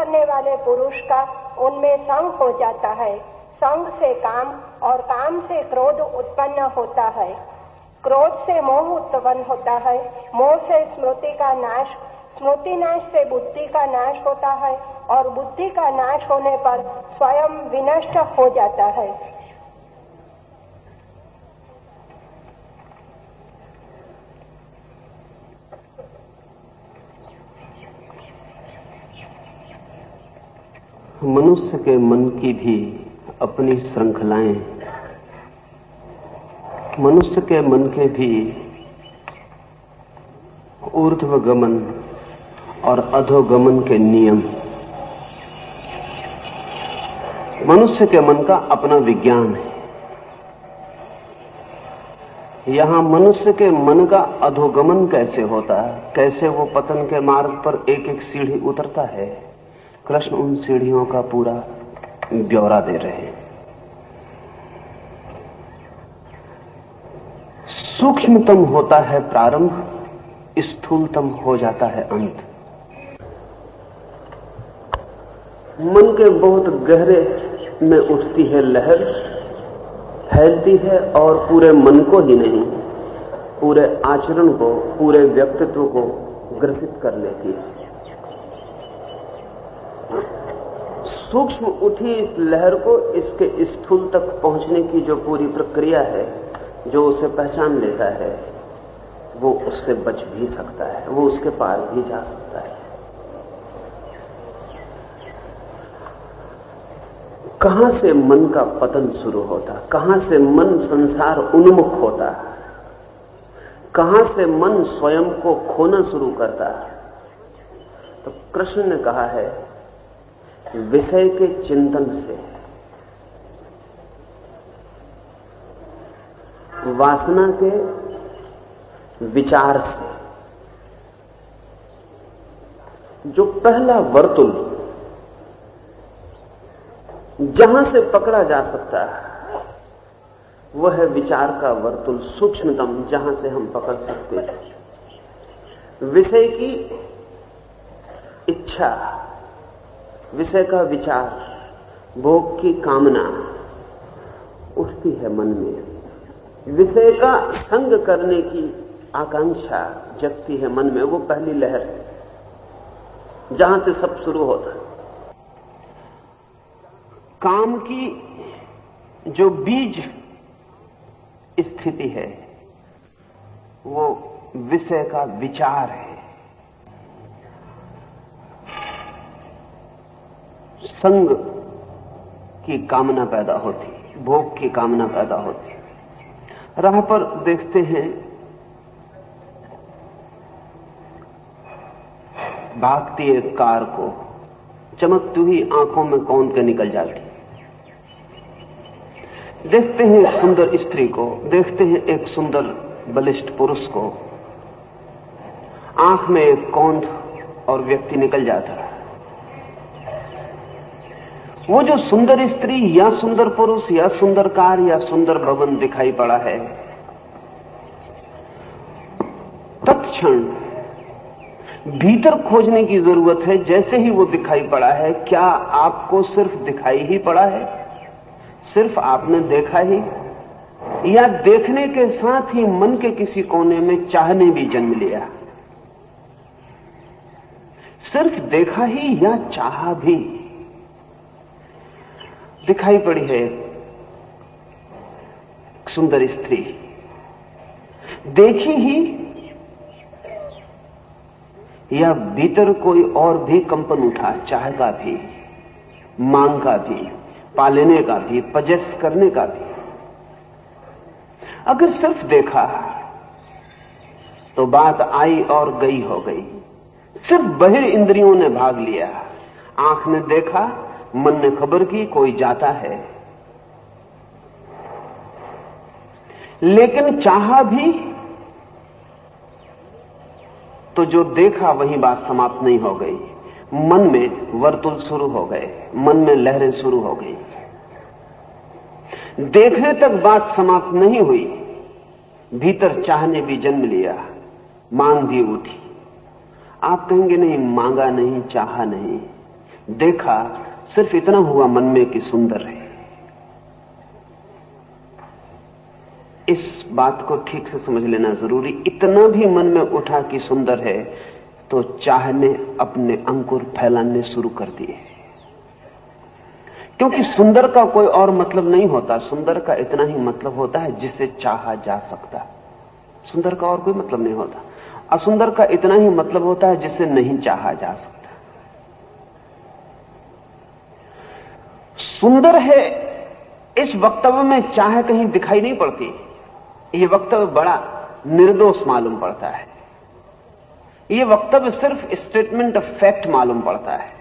करने वाले पुरुष का उनमें संग हो जाता है। संग से काम और काम से क्रोध उत्पन्न होता है। क्रोध से मोह उत्पन्न होता है। मोह से स्मृति का नाश, स्मृति नाश से बुद्धि का नाश होता है और बुद्धि का नाश होने पर स्वयं विनष्ट हो जाता है। मनुष्य के मन की भी अपनी श्रृंखलाएं, मनुष्य के मन के भी ऊर्ध्वगमन और अधोगमन के नियम, मनुष्य के मन का अपना विज्ञान है। यहां मनुष्य के मन का अधोगमन कैसे होता है, कैसे वो पतन के मार्ग पर एक एक सीढ़ी उतरता है, कृष्ण उन सीढ़ियों का पूरा ब्यौरा दे रहे हैं। सूक्ष्मतम होता है प्रारंभ, स्थूलतम हो जाता है अंत। मन के बहुत गहरे में उठती है लहर, फैलती है और पूरे मन को ही नहीं, पूरे आचरण को, पूरे व्यक्तित्व को ग्रसित कर लेती है। सूक्ष्म उठी इस लहर को इसके स्थूल तक पहुंचने की जो पूरी प्रक्रिया है, जो उसे पहचान लेता है, वो उससे बच भी सकता है, वो उसके पार भी जा सकता है। कहां से मन का पतन शुरू होता, कहां से मन संसार उन्मुख होता, कहां से मन स्वयं को खोना शुरू करता, तो कृष्ण ने कहा है विषय के चिंतन से, वासना के विचार से। जो पहला वर्तुल जहां से पकड़ा जा सकता है वह है विचार का वर्तुल, सूक्ष्मतम, जहां से हम पकड़ सकते हैं। विषय की इच्छा, विषय का विचार, भोग की कामना उठती है मन में, विषय का संग करने की आकांक्षा जगती है मन में। वो पहली लहर है जहां से सब शुरू होता है। काम की जो बीज स्थिति है वो विषय का विचार है। संग की कामना पैदा होती, भोग की कामना पैदा होती। राह पर देखते हैं भागती एक कार को, चमकती हुई आंखों में कौंध के निकल जाती। देखते हैं एक सुंदर स्त्री को, देखते हैं एक सुंदर बलिष्ठ पुरुष को, आंख में एक कौंध और व्यक्ति निकल जाता है। वो जो सुंदर स्त्री या सुंदर पुरुष या सुंदर कार या सुंदर भवन दिखाई पड़ा है, तत्क्षण भीतर खोजने की जरूरत है। जैसे ही वो दिखाई पड़ा है, क्या आपको सिर्फ दिखाई ही पड़ा है, सिर्फ आपने देखा ही, या देखने के साथ ही मन के किसी कोने में चाहने भी जन्म लिया? सिर्फ देखा ही या चाहा भी? दिखाई पड़ी है सुंदर स्त्री, देखी ही या भीतर कोई और भी कंपन उठा, चाह का भी, मांग का भी, पालेने का भी, पजेस करने का भी? अगर सिर्फ देखा तो बात आई और गई हो गई। सिर्फ बहिर इंद्रियों ने भाग लिया, आंख ने देखा, मन ने खबर की कोई जाता है, लेकिन चाहा भी तो जो देखा वही बात समाप्त नहीं हो गई। मन में वर्तुल शुरू हो गए, मन में लहरें शुरू हो गई। देखने तक बात समाप्त नहीं हुई, भीतर चाहने भी जन्म लिया, मांग भी उठी। आप कहेंगे नहीं, मांगा नहीं, चाहा नहीं, देखा, सिर्फ इतना हुआ मन में कि सुंदर है। इस बात को ठीक से समझ लेना जरूरी। इतना भी मन में उठा कि सुंदर है तो चाह ने अपने अंकुर फैलाने शुरू कर दिए, क्योंकि सुंदर का कोई और मतलब नहीं होता। सुंदर का इतना ही मतलब होता है जिसे चाहा जा सकता। सुंदर का और कोई मतलब नहीं होता। असुंदर का इतना ही मतलब होता है जिसे नहीं चाहा जा सकता। सुंदर है इस वक्तव्य में चाह कहीं दिखाई नहीं पड़ती। यह वक्तव्य बड़ा निर्दोष मालूम पड़ता है। यह वक्तव्य सिर्फ स्टेटमेंट ऑफ फैक्ट मालूम पड़ता है।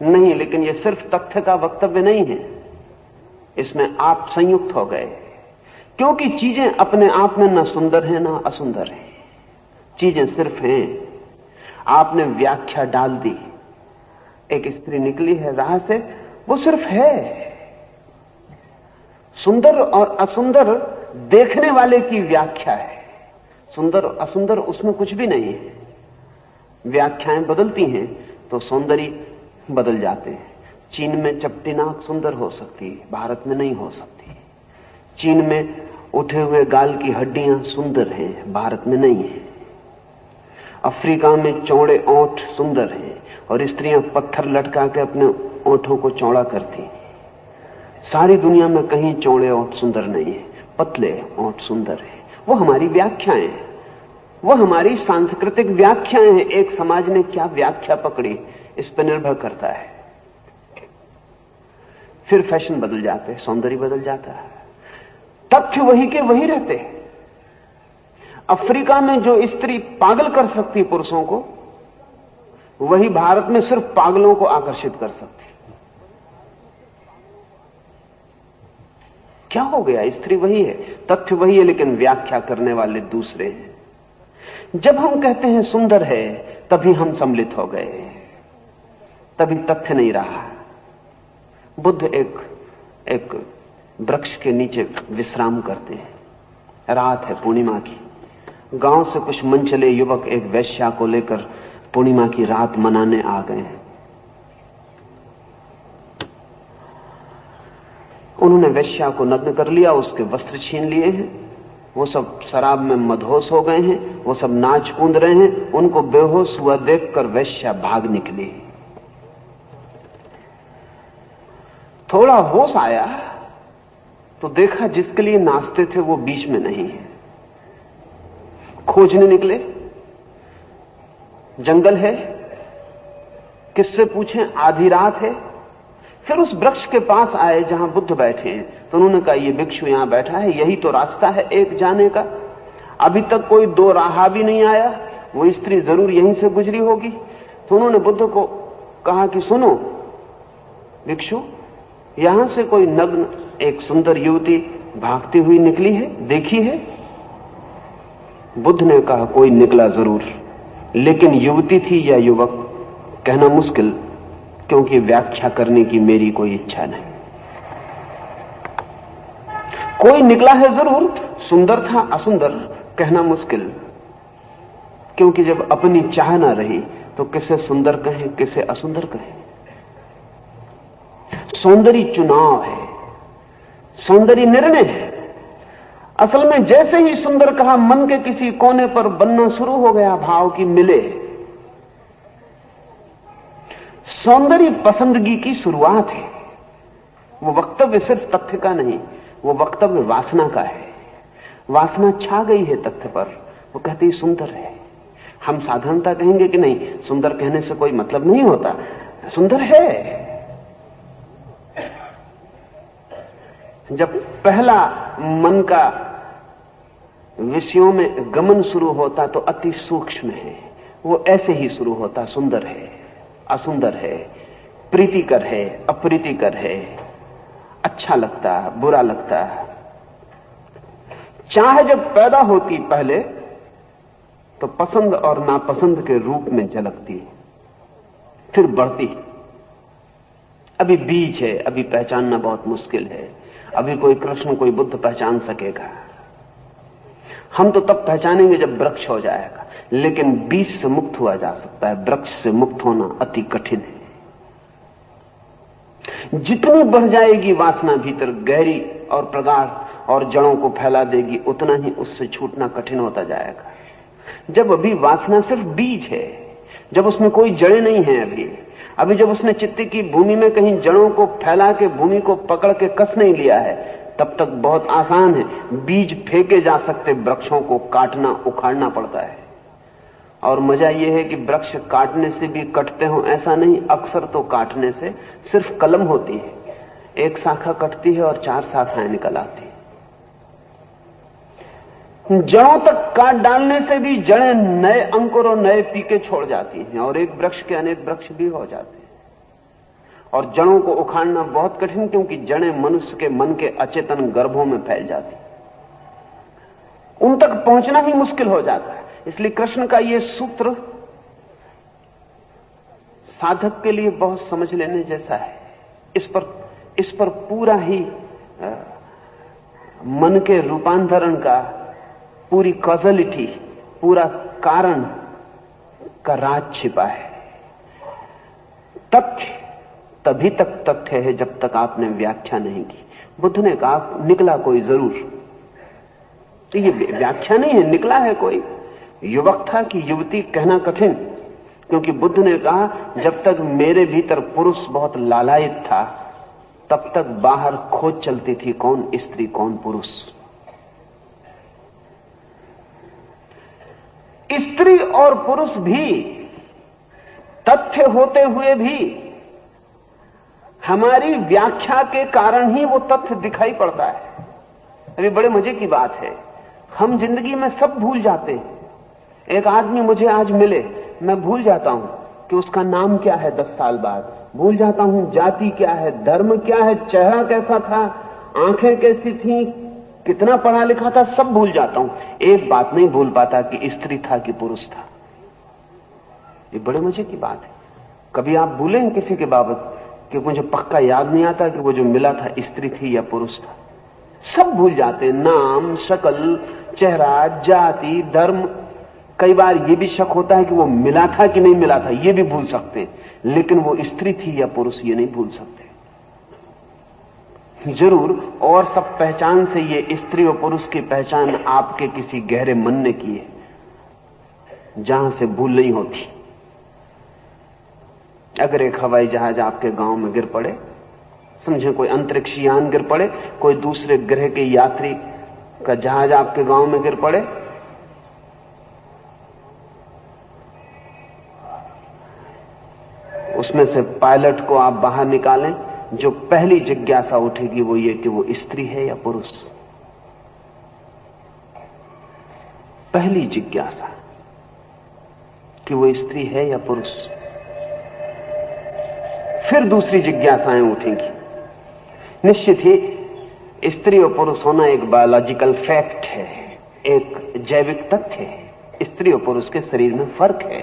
नहीं, लेकिन यह सिर्फ तथ्य का वक्तव्य नहीं है। इसमें आप संयुक्त हो गए, क्योंकि चीजें अपने आप में न सुंदर हैं न असुंदर हैं। चीजें सिर्फ हैं। आपने व्याख्या डाल दी। एक स्त्री निकली है राह से, वो सिर्फ है। सुंदर और असुंदर देखने वाले की व्याख्या है। सुंदर और असुंदर उसमें कुछ भी नहीं है। व्याख्याएं बदलती हैं तो सौंदर्य बदल जाते हैं। चीन में चपटी नाक सुंदर हो सकती है, भारत में नहीं हो सकती। चीन में उठे हुए गाल की हड्डियां सुंदर हैं, भारत में नहीं है। अफ्रीका में चौड़े ओंठ सुंदर हैं और स्त्रियां पत्थर लटका के अपने ओंठों को चौड़ा करती। सारी दुनिया में कहीं चौड़े ओंठ सुंदर नहीं है, पतले ओंठ सुंदर है। वो हमारी व्याख्याएं, वो हमारी सांस्कृतिक व्याख्याएं हैं। एक समाज ने क्या व्याख्या पकड़ी इस पर निर्भर करता है। फिर फैशन बदल जाते हैं, सौंदर्य बदल जाता है, तथ्य वही के वही रहते हैं। अफ्रीका में जो स्त्री पागल कर सकती पुरुषों को, वही भारत में सिर्फ पागलों को आकर्षित कर सकती। क्या हो गया? स्त्री वही है, तथ्य वही है, लेकिन व्याख्या करने वाले दूसरे हैं। जब हम कहते हैं सुंदर है, तभी हम सम्मिलित हो गए, तभी तथ्य नहीं रहा। बुद्ध एक वृक्ष के नीचे विश्राम करते हैं। रात है पूर्णिमा की। गांव से कुछ मनचले युवक एक वेश्या को लेकर पूर्णिमा की रात मनाने आ गए हैं। उन्होंने वेश्या को नग्न कर लिया, उसके वस्त्र छीन लिए हैं। वो सब शराब में मदहोश हो गए हैं, वो सब नाच कूद रहे हैं। उनको बेहोश हुआ देखकर वेश्या भाग निकली। थोड़ा होश आया तो देखा जिसके लिए नाचते थे वो बीच में नहीं है। खोजने निकले, जंगल है, किससे पूछें, आधी रात है। फिर उस वृक्ष के पास आए जहां बुद्ध बैठे हैं, तो उन्होंने कहा ये भिक्षु यहां बैठा है, यही तो रास्ता है एक जाने का। अभी तक कोई दो राह भी नहीं आया, वो स्त्री जरूर यहीं से गुजरी होगी। तो उन्होंने बुद्ध को कहा कि सुनो भिक्षु, यहां से कोई नग्न एक सुंदर युवती भागती हुई निकली है, देखी है? बुद्ध ने कहा कोई निकला जरूर, लेकिन युवती थी या युवक कहना मुश्किल, क्योंकि व्याख्या करने की मेरी कोई इच्छा नहीं। कोई निकला है जरूर, सुंदर था असुंदर कहना मुश्किल, क्योंकि जब अपनी चाह ना रही तो किसे सुंदर कहें किसे असुंदर कहें। सौंदर्य चुनाव है, सौंदर्य निर्णय है। असल में जैसे ही सुंदर कहा, मन के किसी कोने पर बनना शुरू हो गया भाव की मिले। सौंदर्य पसंदगी की शुरुआत है। वो वक्तव्य सिर्फ तथ्य का नहीं, वो वक्तव्य वासना का है। वासना छा गई है तथ्य पर, वो कहती सुंदर है। हम साधारणता कहेंगे कि नहीं, सुंदर कहने से कोई मतलब नहीं होता, सुंदर है। जब पहला मन का विषयों में गमन शुरू होता तो अति सूक्ष्म है, वो ऐसे ही शुरू होता, सुंदर है असुंदर है, प्रीतिकर है अप्रीतिकर है, अच्छा लगता बुरा लगता। चाह जब पैदा होती पहले तो पसंद और नापसंद के रूप में झलकती, फिर बढ़ती। अभी बीज है, अभी पहचानना बहुत मुश्किल है। अभी कोई कृष्ण कोई बुद्ध पहचान सकेगा, हम तो तब पहचानेंगे जब वृक्ष हो जाएगा। लेकिन बीज से मुक्त हुआ जा सकता है, वृक्ष से मुक्त होना अति कठिन है। जितनी बढ़ जाएगी वासना भीतर गहरी और प्रगाढ़ और जड़ों को फैला देगी, उतना ही उससे छूटना कठिन होता जाएगा। जब अभी वासना सिर्फ बीज है, जब उसमें कोई जड़ें नहीं है, अभी जब उसने चित्त की भूमि में कहीं जड़ों को फैला के भूमि को पकड़ के कस नहीं लिया है, तब तक बहुत आसान है। बीज फेंके जा सकते, वृक्षों को काटना उखाड़ना पड़ता है। और मजा यह है कि वृक्ष काटने से भी कटते हो ऐसा नहीं, अक्सर तो काटने से सिर्फ कलम होती है, एक शाखा कटती है और 4 शाखाएं निकल आती है। जड़ों तक काट डालने से भी जड़ें नए अंकुर और नए पीके छोड़ जाती हैं, और एक वृक्ष के अनेक वृक्ष भी हो जाते हैं। और जड़ों को उखाड़ना बहुत कठिन, क्योंकि जड़ें मनुष्य के मन के अचेतन गर्भों में फैल जाती, उन तक पहुंचना ही मुश्किल हो जाता है। इसलिए कृष्ण का यह सूत्र साधक के लिए बहुत समझ लेने जैसा है। इस पर पूरा ही मन के रूपांतरण का, पूरी कॉजलिटी, पूरा कारण का राज छिपा है। तथ्य तभी तक तथ्य है जब तक आपने व्याख्या नहीं की। बुद्ध ने कहा निकला कोई जरूर, तो ये व्याख्या नहीं है, निकला है कोई। युवक था कि युवती कहना कठिन, क्योंकि बुद्ध ने कहा जब तक मेरे भीतर पुरुष बहुत लालायित था, तब तक बाहर खोज चलती थी कौन स्त्री कौन पुरुष। स्त्री और पुरुष भी तथ्य होते हुए भी हमारी व्याख्या के कारण ही वो तथ्य दिखाई पड़ता है। अभी बड़े मजे की बात है, हम जिंदगी में सब भूल जाते हैं। एक आदमी मुझे आज मिले, मैं भूल जाता हूं कि उसका नाम क्या है, 10 साल बाद भूल जाता हूं जाति क्या है, धर्म क्या है, चेहरा कैसा था, आंखें कैसी थी, कितना पढ़ा लिखा था, सब भूल जाता हूं। एक बात नहीं भूल पाता कि स्त्री था कि पुरुष था। ये बड़े मजे की बात है। कभी आप भूलें किसी के बाबत कि मुझे पक्का याद नहीं आता कि वो जो मिला था स्त्री थी या पुरुष था। सब भूल जाते हैं, नाम, शक्ल, चेहरा, जाति, धर्म। कई बार ये भी शक होता है कि वो मिला था कि नहीं मिला था, ये भी भूल सकते हैं, लेकिन वो स्त्री थी या पुरुष ये नहीं भूल सकते। जरूर और सब पहचान से ये स्त्री और पुरुष की पहचान आपके किसी गहरे मन ने की है, जहां से भूल नहीं होती। अगर एक हवाई जहाज आपके गांव में गिर पड़े, समझे कोई अंतरिक्ष यान गिर पड़े, कोई दूसरे ग्रह के यात्री का जहाज आपके गांव में गिर पड़े, उसमें से पायलट को आप बाहर निकालें, जो पहली जिज्ञासा उठेगी वो ये कि वो स्त्री है या पुरुष। पहली जिज्ञासा कि वो स्त्री है या पुरुष। फिर दूसरी जिज्ञासाएं उठेंगी। निश्चित ही स्त्री और पुरुष होना एक बायोलॉजिकल फैक्ट है, एक जैविक तथ्य है। स्त्री और पुरुष के शरीर में फर्क है,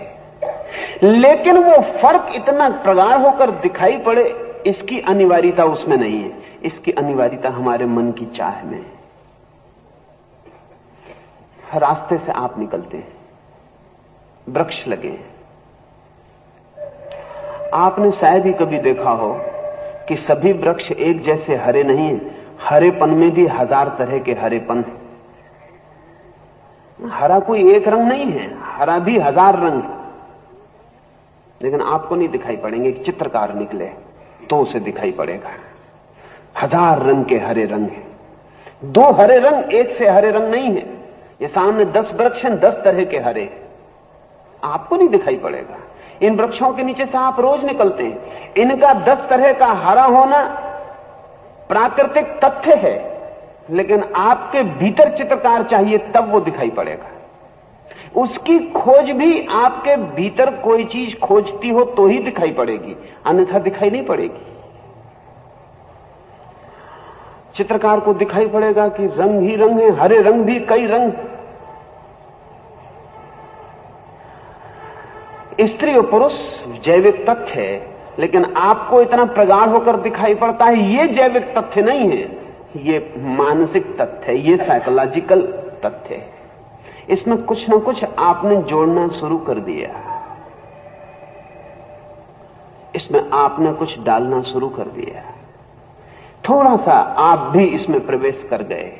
लेकिन वो फर्क इतना प्रगाढ़ होकर दिखाई पड़े, इसकी अनिवार्यता उसमें नहीं है। इसकी अनिवार्यता हमारे मन की चाह में है। रास्ते से आप निकलते हैं, वृक्ष लगे हैं, आपने शायद ही कभी देखा हो कि सभी वृक्ष एक जैसे हरे नहीं हैं। हरेपन में भी 1000 तरह के हरेपन है। हरा कोई एक रंग नहीं है, हरा भी 1000 रंग है। लेकिन आपको नहीं दिखाई पड़ेंगे। एक चित्रकार निकले तो उसे दिखाई पड़ेगा 1000 रंग के हरे रंग हैं। 2 हरे रंग एक से हरे रंग नहीं है। ये सामने 10 वृक्ष हैं, 10 तरह के हरे, आपको नहीं दिखाई पड़ेगा। इन वृक्षों के नीचे से आप रोज निकलते हैं। इनका 10 तरह का हरा होना प्राकृतिक तथ्य है, लेकिन आपके भीतर चित्रकार चाहिए, तब वो दिखाई पड़ेगा। उसकी खोज भी आपके भीतर कोई चीज खोजती हो तो ही दिखाई पड़ेगी, अन्यथा दिखाई नहीं पड़ेगी। चित्रकार को दिखाई पड़ेगा कि रंग ही रंग है, हरे रंग भी कई रंग। स्त्री और पुरुष जैविक तथ्य है, लेकिन आपको इतना प्रगाढ़ होकर दिखाई पड़ता है, ये जैविक तथ्य नहीं है, ये मानसिक तथ्य है, ये साइकोलॉजिकल तथ्य है। इसमें कुछ ना कुछ आपने जोड़ना शुरू कर दिया, इसमें आपने कुछ डालना शुरू कर दिया। थोड़ा सा आप भी इसमें प्रवेश कर गए,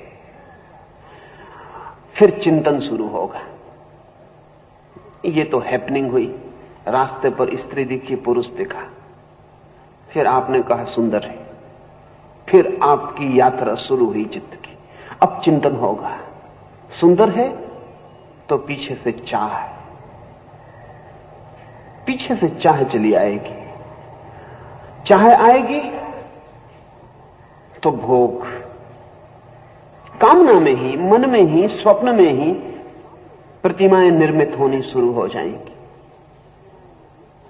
फिर चिंतन शुरू होगा। ये तो हैपनिंग हुई, रास्ते पर स्त्री दिखी, पुरुष दिखा, फिर आपने कहा सुंदर है, फिर आपकी यात्रा शुरू हुई चित्त की। अब चिंतन होगा, सुंदर है तो पीछे से चाह है, पीछे से चाह चली आएगी, चाह आएगी तो भोग, कामना में ही, मन में ही, स्वप्न में ही प्रतिमाएं निर्मित होनी शुरू हो जाएंगी।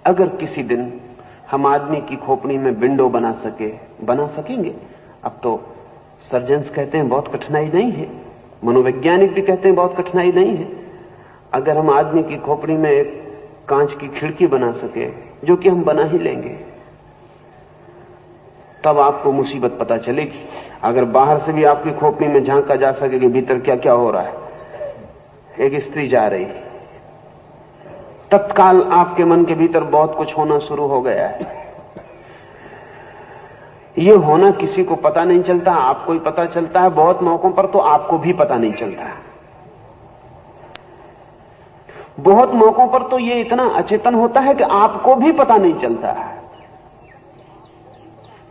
अगर किसी दिन हम आदमी की खोपड़ी में विंडो बना सकेंगे। अब तो सर्जन्स कहते हैं बहुत कठिनाई नहीं है, मनोवैज्ञानिक भी कहते हैं बहुत कठिनाई नहीं है। अगर हम आदमी की खोपड़ी में एक कांच की खिड़की बना सके, जो कि हम बना ही लेंगे, तब आपको मुसीबत पता चलेगी। अगर बाहर से भी आपकी खोपड़ी में झांका जा सके कि भीतर क्या क्या हो रहा है, एक स्त्री जा रही, तत्काल आपके मन के भीतर बहुत कुछ होना शुरू हो गया है। ये होना किसी को पता नहीं चलता, आपको ही पता चलता है। बहुत मौकों पर तो आपको भी पता नहीं चलता है। बहुत मौकों पर तो ये इतना अचेतन होता है कि आपको भी पता नहीं चलता है,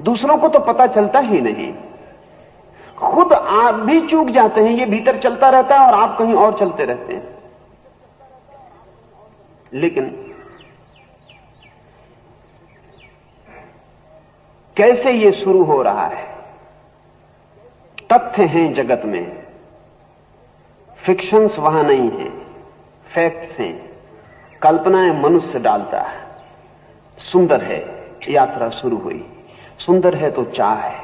दूसरों को तो पता चलता ही नहीं। खुद आप भी चूक जाते हैं, ये भीतर चलता रहता है और आप कहीं और चलते रहते हैं। लेकिन कैसे ये शुरू हो रहा है? तथ्य हैं जगत में, फिक्शंस वहां नहीं है, फैक्ट्स हैं, कल्पनाएं मनुष्य डालता है। सुंदर है, यात्रा शुरू हुई। सुंदर है तो चाह है,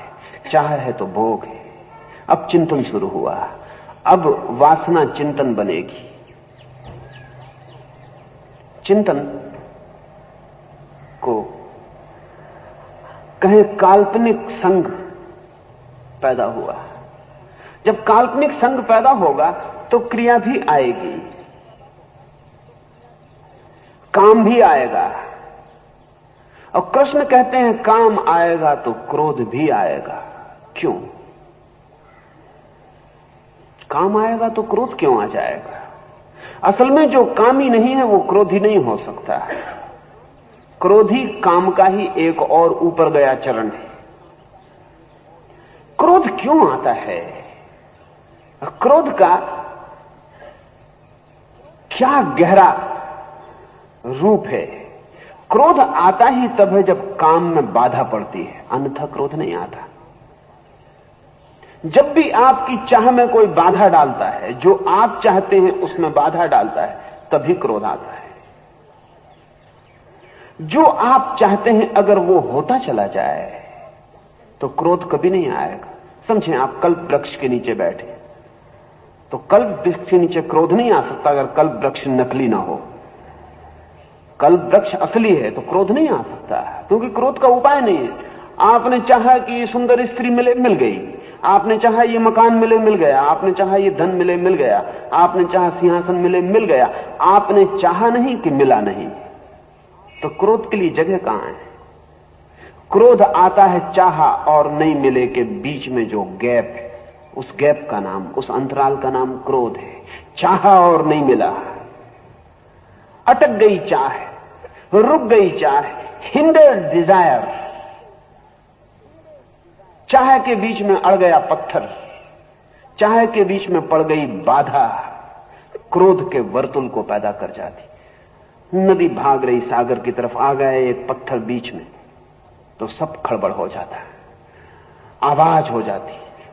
चाह है तो भोग है। अब चिंतन शुरू हुआ, अब वासना चिंतन बनेगी। चिंतन को कहे काल्पनिक संग पैदा हुआ। जब काल्पनिक संग पैदा होगा तो क्रिया भी आएगी, काम भी आएगा। और कृष्ण कहते हैं काम आएगा तो क्रोध भी आएगा। क्यों? काम आएगा तो क्रोध क्यों आ जाएगा? असल में जो कामी नहीं है वो क्रोधी नहीं हो सकता। क्रोधी काम का ही एक और ऊपर गया चरण है। क्रोध क्यों आता है? क्रोध का क्या गहरा रूप है? क्रोध आता ही तब है जब काम में बाधा पड़ती है, अन्यथा क्रोध नहीं आता। जब भी आपकी चाह में कोई बाधा डालता है, जो आप चाहते हैं उसमें बाधा डालता है, तभी क्रोध आता है। जो आप चाहते हैं अगर वो होता चला जाए तो क्रोध कभी नहीं आएगा। समझें, आप कल्प वृक्ष के नीचे बैठे तो कल्प वृक्ष के नीचे क्रोध नहीं आ सकता अगर कल्प वृक्ष नकली ना हो। कल्प वृक्ष असली है तो क्रोध नहीं आ सकता, क्योंकि क्रोध का उपाय नहीं है। आपने चाहा कि ये सुंदर स्त्री मिले, मिल गई। आपने चाहा ये मकान मिले, मिल गया। आपने चाहा ये धन मिले, मिल गया। आपने चाहा सिंहासन मिले, मिल गया। आपने चाहा नहीं कि मिला नहीं। तो क्रोध के लिए जगह कहां है? क्रोध आता है चाहा और नहीं मिले के बीच में जो गैप है, उस गैप का नाम, उस अंतराल का नाम क्रोध है। चाहा और नहीं मिला, अटक गई चाह, रुक गई चाह, हिंडर्ड डिजायर। चाह के बीच में अड़ गया पत्थर, चाह के बीच में पड़ गई बाधा, क्रोध के वर्तुल को पैदा कर जाती। नदी भाग रही सागर की तरफ, आ गए एक पत्थर बीच में तो सब खड़बड़ हो जाता है, आवाज हो जाती।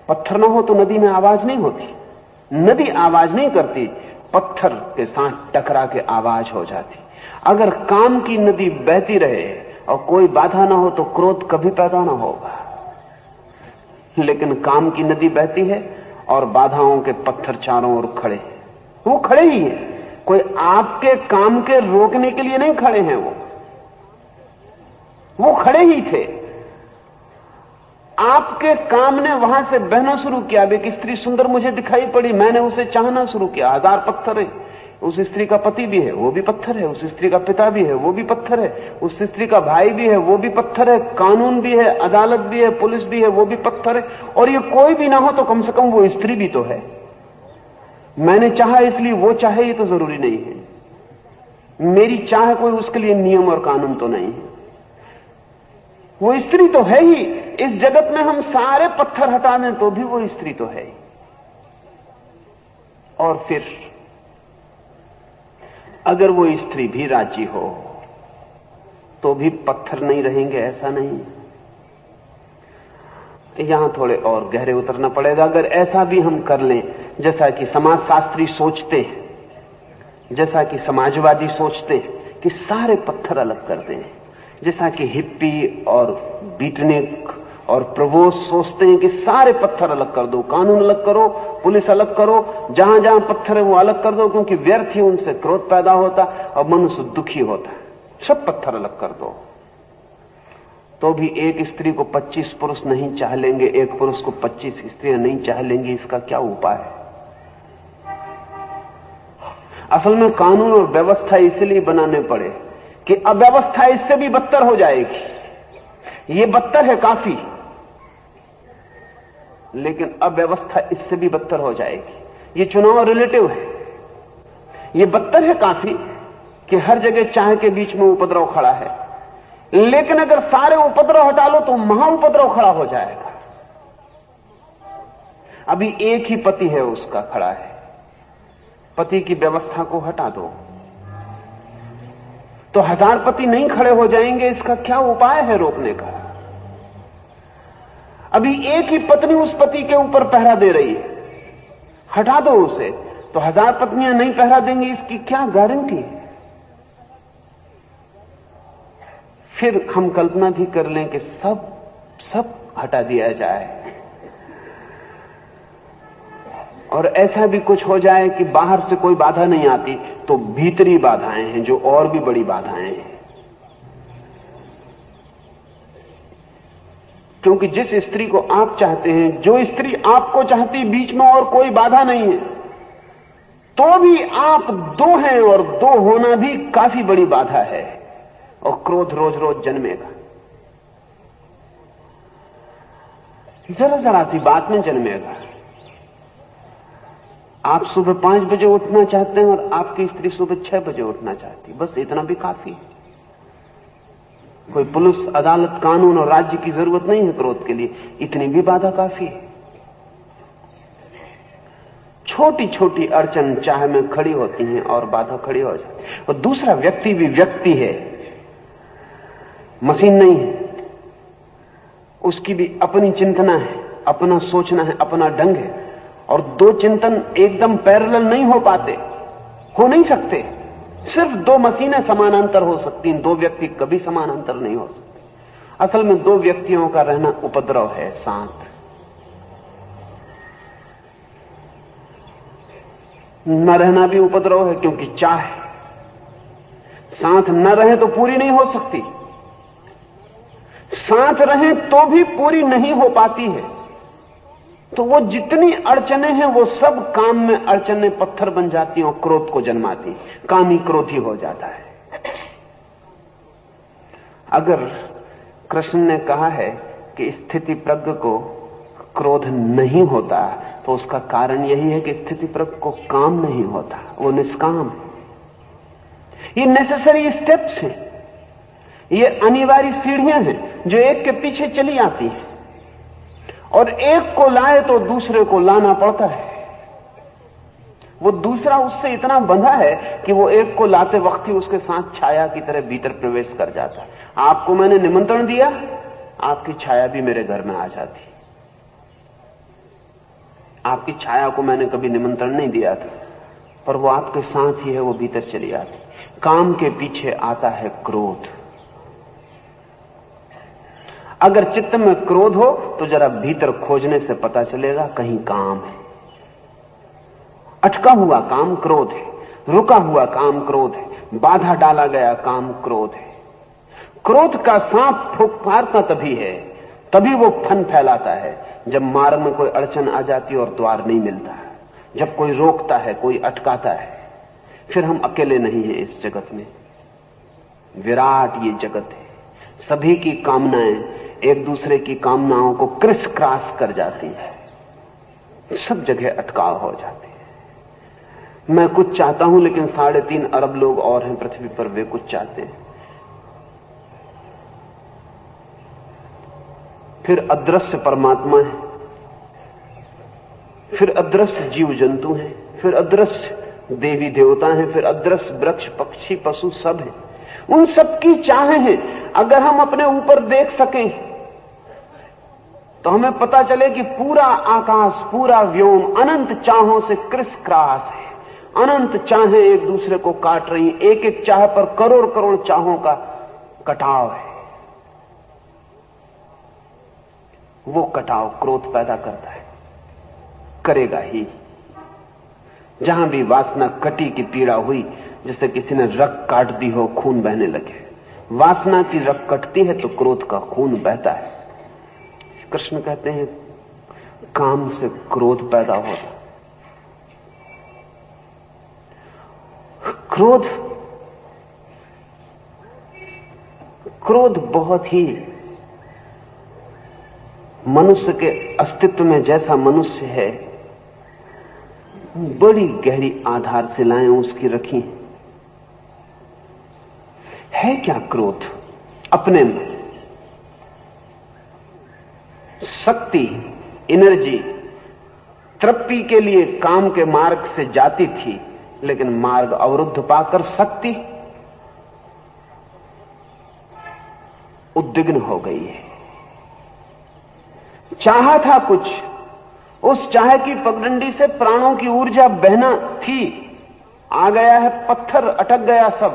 पत्थर ना हो तो नदी में आवाज नहीं होती, नदी आवाज नहीं करती, पत्थर के साथ टकरा के आवाज हो जाती। अगर काम की नदी बहती रहे और कोई बाधा ना हो तो क्रोध कभी पैदा ना होगा। लेकिन काम की नदी बहती है और बाधाओं के पत्थर चारों ओर खड़े, वो खड़े ही हैं। कोई आपके काम के रोकने के लिए नहीं खड़े हैं, वो खड़े ही थे। आपके काम ने वहां से बहना शुरू किया। एक स्त्री सुंदर मुझे दिखाई पड़ी, मैंने उसे चाहना शुरू किया। 1000 पत्थर है, उस स्त्री का पति भी है, वो भी पत्थर है। उस स्त्री का पिता भी है, वो भी पत्थर है। उस स्त्री का भाई भी है, वो भी पत्थर है। कानून भी है, अदालत भी है, पुलिस भी है, वो भी पत्थर है। और ये कोई भी ना हो तो कम से कम वो स्त्री भी तो है। मैंने चाहा इसलिए वो चाहे, ये तो जरूरी नहीं है। मेरी चाह कोई उसके लिए नियम और कानून तो नहीं है। वो स्त्री तो है ही। इस जगत में हम सारे पत्थर हटा दें तो भी वो स्त्री तो है ही। और फिर अगर वो स्त्री भी राजी हो तो भी पत्थर नहीं रहेंगे, ऐसा नहीं। यहां थोड़े और गहरे उतरना पड़ेगा। अगर ऐसा भी हम कर लें जैसा कि समाजशास्त्री सोचते हैं, जैसा कि समाजवादी सोचते हैं कि सारे पत्थर अलग कर दें, जैसा कि हिप्पी और बीटनिक और प्रवोस सोचते हैं कि सारे पत्थर अलग कर दो, कानून अलग करो, पुलिस अलग करो, जहां जहां पत्थर है वो अलग कर दो, क्योंकि व्यर्थ ही उनसे क्रोध पैदा होता और मनुष्य दुखी होता है। सब पत्थर अलग कर दो। तो भी एक स्त्री को 25 पुरुष नहीं चाह लेंगे, एक पुरुष को 25 स्त्रियां नहीं चाह लेंगी। इसका क्या उपाय है? असल में कानून और व्यवस्था इसलिए बनाने पड़े कि अव्यवस्था इससे भी बदतर हो जाएगी। ये बदतर है काफी, लेकिन अव्यवस्था इससे भी बदतर हो जाएगी। ये चुनाव रिलेटिव है। ये बदतर है काफी कि हर जगह चाह के बीच में उपद्रव खड़ा है, लेकिन अगर सारे उपद्रव हटा लो तो महा उपद्रव खड़ा हो जाएगा। अभी एक ही पति है, उसका खड़ा है। पति की व्यवस्था को हटा दो तो 1000 पति नहीं खड़े हो जाएंगे। इसका क्या उपाय है रोकने का? अभी एक ही पत्नी उस पति के ऊपर पहरा दे रही है, हटा दो उसे तो 1000 पत्नियां नहीं पहरा देंगी। इसकी क्या गारंटी है? फिर हम कल्पना भी कर लें कि सब हटा दिया जाए और ऐसा भी कुछ हो जाए कि बाहर से कोई बाधा नहीं आती, तो भीतरी बाधाएं हैं जो और भी बड़ी बाधाएं हैं। क्योंकि जिस स्त्री को आप चाहते हैं, जो स्त्री आपको चाहती, बीच में और कोई बाधा नहीं है, तो भी आप दो हैं और दो होना भी काफी बड़ी बाधा है। और क्रोध रोज रोज जन्मेगा, जरा जरा सी बात में जन्मेगा। आप सुबह 5 बजे उठना चाहते हैं और आपकी स्त्री सुबह 6 बजे उठना चाहती, बस इतना भी काफी है। कोई पुलिस, अदालत, कानून और राज्य की जरूरत नहीं है क्रोध के लिए, इतनी भी बाधा काफी है। छोटी छोटी अड़चन चाह में खड़ी होती हैं और बाधा खड़ी हो जाती है। और दूसरा व्यक्ति भी व्यक्ति है, मशीन नहीं है। उसकी भी अपनी चिंतना है, अपना सोचना है, अपना ढंग है। और दो चिंतन एकदम पैरेलल नहीं हो पाते, हो नहीं सकते। सिर्फ दो मशीनें समानांतर हो सकती हैं, दो व्यक्ति कभी समानांतर नहीं हो सकते। असल में दो व्यक्तियों का रहना उपद्रव है। साथ न रहना भी उपद्रव है, क्योंकि चाह साथ न रहे तो पूरी नहीं हो सकती, साथ रहें तो भी पूरी नहीं हो पाती है। तो वो जितनी अड़चने हैं वो सब काम में अड़चने पत्थर बन जाती हैं और क्रोध को जन्माती। काम ही क्रोधी हो जाता है। अगर कृष्ण ने कहा है कि स्थिति प्रज्ञ को क्रोध नहीं होता, तो उसका कारण यही है कि स्थिति प्रज्ञ को काम नहीं होता, वो निष्काम है। ये नेसेसरी स्टेप्स हैं, ये अनिवार्य सीढ़ियां हैं जो एक के पीछे चली आती हैं, और एक को लाए तो दूसरे को लाना पड़ता है। वो दूसरा उससे इतना बंधा है कि वो एक को लाते वक्त ही उसके साथ छाया की तरह भीतर प्रवेश कर जाता है। आपको मैंने निमंत्रण दिया, आपकी छाया भी मेरे घर में आ जाती। आपकी छाया को मैंने कभी निमंत्रण नहीं दिया था, पर वो आपके साथ ही है, वो भीतर चली आती। काम के पीछे आता है क्रोध। अगर चित्त में क्रोध हो तो जरा भीतर खोजने से पता चलेगा कहीं काम है। अटका हुआ काम क्रोध है, रुका हुआ काम क्रोध है, बाधा डाला गया काम क्रोध है। क्रोध का सांप फूंकता तभी है, तभी वो फन फैलाता है जब मार्ग में कोई अड़चन आ जाती और द्वार नहीं मिलता, जब कोई रोकता है, कोई अटकाता है। फिर हम अकेले नहीं हैं इस जगत में। विराट ये जगत है, सभी की कामनाएं एक दूसरे की कामनाओं को क्रिस क्रॉस कर जाती हैं, सब जगह अटकाव हो जाते हैं। मैं कुछ चाहता हूं लेकिन 3.5 अरब लोग और हैं पृथ्वी पर, वे कुछ चाहते हैं। फिर अदृश्य परमात्मा है, फिर अदृश्य जीव जंतु हैं, फिर अदृश्य देवी देवता हैं, फिर अदृश्य वृक्ष पक्षी पशु सब हैं। उन सब की चाहें हैं। अगर हम अपने ऊपर देख सकें तो हमें पता चले कि पूरा आकाश, पूरा व्योम अनंत चाहों से क्रिस क्रॉस है। अनंत चाहें एक दूसरे को काट रही, एक एक चाह पर करोड़ करोड़ चाहों का कटाव है। वो कटाव क्रोध पैदा करता है, करेगा ही। जहां भी वासना कटी की पीड़ा हुई, जैसे किसी ने रग काट दी हो, खून बहने लगे। वासना की रग कटती है तो क्रोध का खून बहता है। कृष्ण कहते हैं काम से क्रोध पैदा होता। क्रोध बहुत ही मनुष्य के अस्तित्व में, जैसा मनुष्य है, बड़ी गहरी आधारशिलाएं उसकी रखी है। क्या क्रोध? अपने में शक्ति, एनर्जी, तृप्ति के लिए काम के मार्ग से जाती थी, लेकिन मार्ग अवरुद्ध पाकर शक्ति उद्विग्न हो गई है। चाहा था कुछ, उस चाह की पगडंडी से प्राणों की ऊर्जा बहना थी, आ गया है पत्थर, अटक गया सब,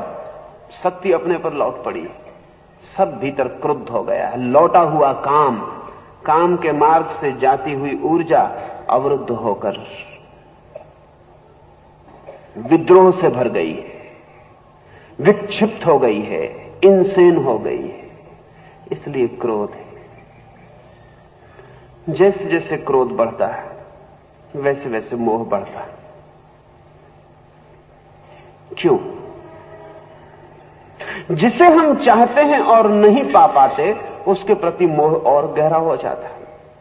शक्ति अपने पर लौट पड़ी, सब भीतर क्रुद्ध हो गया है। लौटा हुआ काम, काम के मार्ग से जाती हुई ऊर्जा अवरुद्ध होकर विद्रोह से भर गई है, विक्षिप्त हो गई है, इंसेन हो गई है। इसलिए क्रोध है। जैसे जैसे क्रोध बढ़ता है वैसे वैसे मोह बढ़ता है। क्यों? जिसे हम चाहते हैं और नहीं पा पाते, उसके प्रति मोह और गहरा हो जाता है।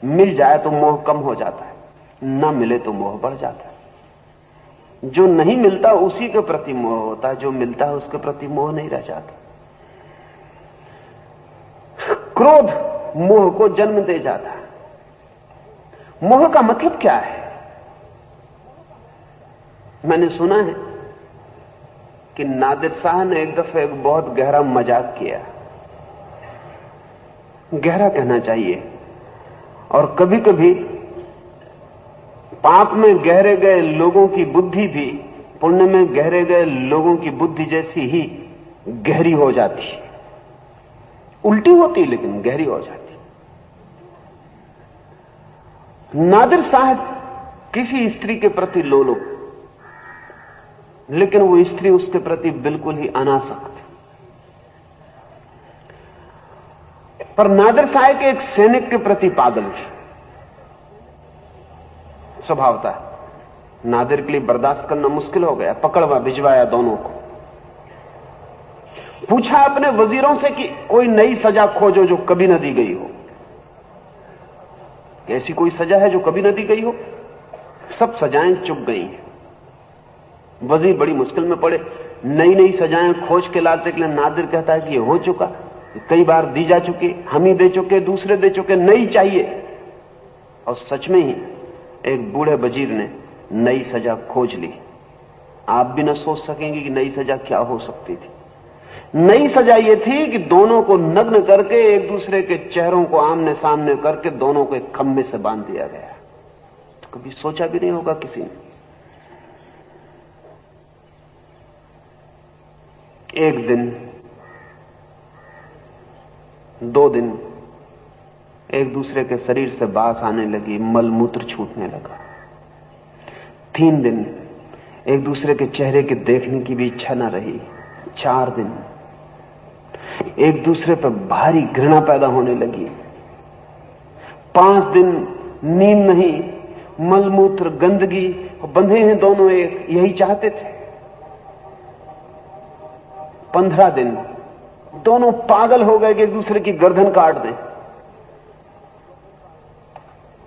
मिल जाए तो मोह कम हो जाता है, न मिले तो मोह बढ़ जाता है। जो नहीं मिलता उसी के प्रति मोह होता है, जो मिलता है उसके प्रति मोह नहीं रह जाता। क्रोध मोह को जन्म दे जाता है। मोह का मतलब क्या है? मैंने सुना है कि नादिर शाह ने एक दफे एक बहुत गहरा मजाक किया। गहरा कहना चाहिए, और कभी कभी पाप में गहरे गए लोगों की बुद्धि भी पुण्य में गहरे गए लोगों की बुद्धि जैसी ही गहरी हो जाती, उल्टी होती लेकिन गहरी हो जाती। नादिर साहब किसी स्त्री के प्रति लोलुप, लेकिन वो स्त्री उसके प्रति बिल्कुल ही अनासक्त। पर नादिर साहब के एक सैनिक के प्रति पागल थी। स्वभावता नादिर के लिए बर्दाश्त करना मुश्किल हो गया, पकड़वा भिजवाया दोनों को। पूछा अपने वजीरों से कि कोई नई सजा खोजो जो कभी न दी गई हो। ऐसी कोई सजा है जो कभी न दी गई हो? सब सजाएं चुक गई हैं। वजीर बड़ी मुश्किल में पड़े, नई नई सजाएं खोज के लाते के लिए नादिर कहता है कि ये हो चुका, कई बार दी जा चुकी, हम ही दे चुके, दूसरे दे चुके, नई चाहिए। और सच में ही एक बूढ़े वजीर ने नई सजा खोज ली। आप भी न सोच सकेंगे कि नई सजा क्या हो सकती थी। नई सजा यह थी कि दोनों को नग्न करके एक दूसरे के चेहरों को आमने सामने करके दोनों को एक खंभे से बांध दिया गया। तो कभी सोचा भी नहीं होगा किसी ने। एक दिन, 2 दिन एक दूसरे के शरीर से बास आने लगी, मलमूत्र छूटने लगा। 3 दिन एक दूसरे के चेहरे के देखने की भी इच्छा न रही। 4 दिन एक दूसरे पर भारी घृणा पैदा होने लगी। 5 दिन नींद नहीं, मलमूत्र, गंदगी, बंधे हैं दोनों एक, यही चाहते थे। 15 दिन दोनों पागल हो गए कि एक दूसरे की गर्दन काट दें।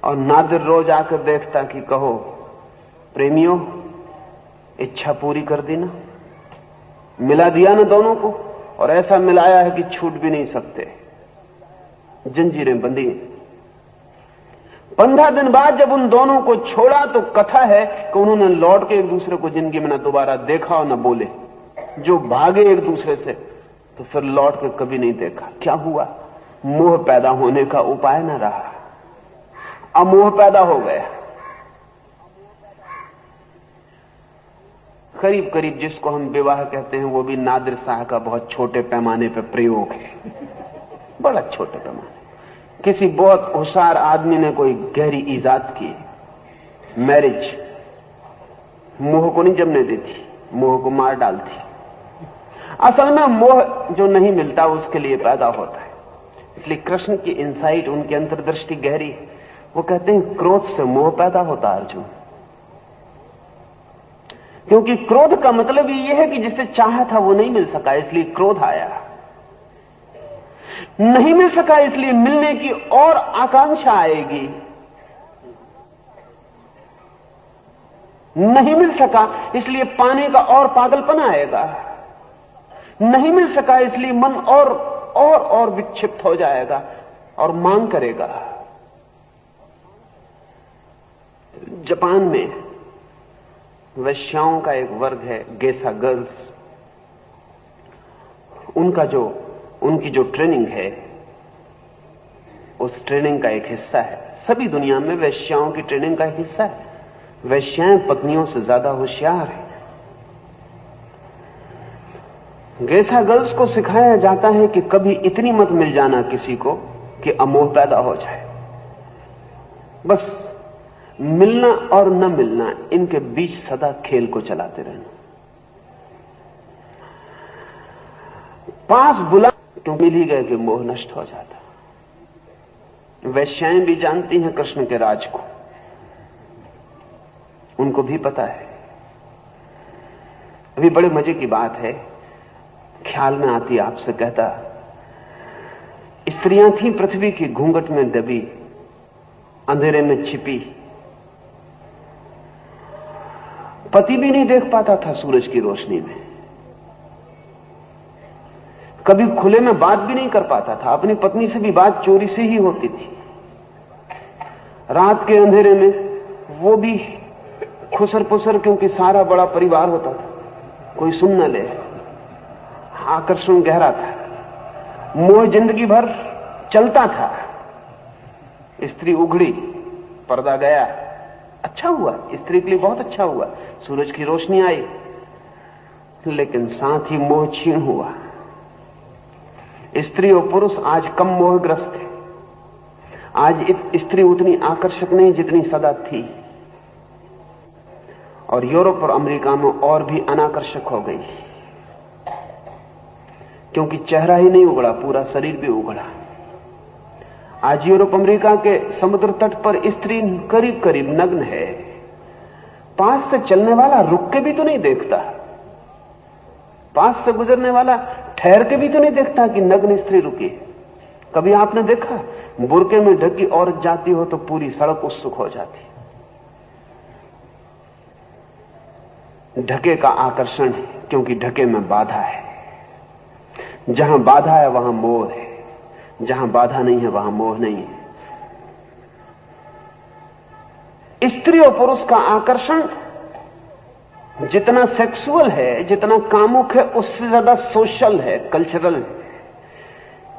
और नादिर रोज आकर देखता कि कहो प्रेमियों, इच्छा पूरी कर दी ना, मिला दिया ना दोनों को, और ऐसा मिलाया है कि छूट भी नहीं सकते, जंजीरें बंधी। 15 दिन बाद जब उन दोनों को छोड़ा तो कथा है कि उन्होंने लौट के एक दूसरे को जिंदगी में न दोबारा देखा और न बोले। जो भागे एक दूसरे से तो फिर लौट के कभी नहीं देखा। क्या हुआ? मोह पैदा होने का उपाय न रहा, अमोह पैदा हो गया। करीब करीब जिसको हम विवाह कहते हैं वो भी नादिर शाह का बहुत छोटे पैमाने पर प्रयोग है, बड़ा छोटे पैमाने। किसी बहुत होशियार आदमी ने कोई गहरी इजाद की। मैरिज मोह को नहीं जमने देती, मोह को मार डालती। असल में मोह जो नहीं मिलता उसके लिए पैदा होता है। इसलिए कृष्ण की इंसाइट, उनकी अंतर्दृष्टि गहरी है। वो कहते हैं क्रोध से मोह पैदा होता अर्जुन, क्योंकि क्रोध का मतलब यह है कि जिसे चाहा था वो नहीं मिल सका, इसलिए क्रोध आया। नहीं मिल सका इसलिए मिलने की और आकांक्षा आएगी। नहीं मिल सका इसलिए पाने का और पागलपन आएगा। नहीं मिल सका इसलिए मन और विक्षिप्त हो जाएगा और मांग करेगा। जापान में वैश्याओं का एक वर्ग है, गेसा गर्ल्स। उनकी जो ट्रेनिंग है उस ट्रेनिंग का एक हिस्सा है। सभी दुनिया में वैश्याओं की ट्रेनिंग का एक हिस्सा है। वैश्याएं पत्नियों से ज्यादा होशियार हैं। गेसा गर्ल्स को सिखाया जाता है कि कभी इतनी मत मिल जाना किसी को कि अमोह पैदा हो जाए। बस मिलना और न मिलना, इनके बीच सदा खेल को चलाते रहना। पास बुला तो मिल ही गए कि मोह नष्ट हो जाता। वैश्याएं भी जानती हैं कृष्ण के राज को, उनको भी पता है। अभी बड़े मजे की बात है, ख्याल में आती आपसे कहता, स्त्रियां थी पृथ्वी की घूंघट में दबी, अंधेरे में छिपी, पति भी नहीं देख पाता था सूरज की रोशनी में, कभी खुले में बात भी नहीं कर पाता था, अपनी पत्नी से भी बात चोरी से ही होती थी। रात के अंधेरे में वो भी खुसर पुसर, क्योंकि सारा बड़ा परिवार होता था, कोई सुन न ले। आकर्षण गहरा था, मोह जिंदगी भर चलता था। स्त्री उघड़ी, पर्दा गया, अच्छा हुआ, स्त्री के लिए बहुत अच्छा हुआ, सूरज की रोशनी आई, लेकिन साथ ही मोह क्षीण हुआ। स्त्री और पुरुष आज कम मोहग्रस्त है। आज स्त्री उतनी आकर्षक नहीं जितनी सदा थी, और यूरोप और अमेरिका में और भी अनाकर्षक हो गई, क्योंकि चेहरा ही नहीं उगड़ा, पूरा शरीर भी उगड़ा। आज यूरोप अमेरिका के समुद्र तट पर स्त्री करीब करीब नग्न है। पास से चलने वाला रुक के भी तो नहीं देखता, पास से गुजरने वाला ठहर के भी तो नहीं देखता कि नग्न स्त्री रुकी। कभी आपने देखा बुरके में ढकी औरत जाती हो तो पूरी सड़क उत्सुक हो जाती। ढके का आकर्षण है, क्योंकि ढके में बाधा है। जहां बाधा है वहां मोह है, जहां बाधा नहीं है वहां मोह नहीं है। स्त्री और पुरुष का आकर्षण जितना सेक्सुअल है, जितना कामुक है, उससे ज्यादा सोशल है, कल्चरल है।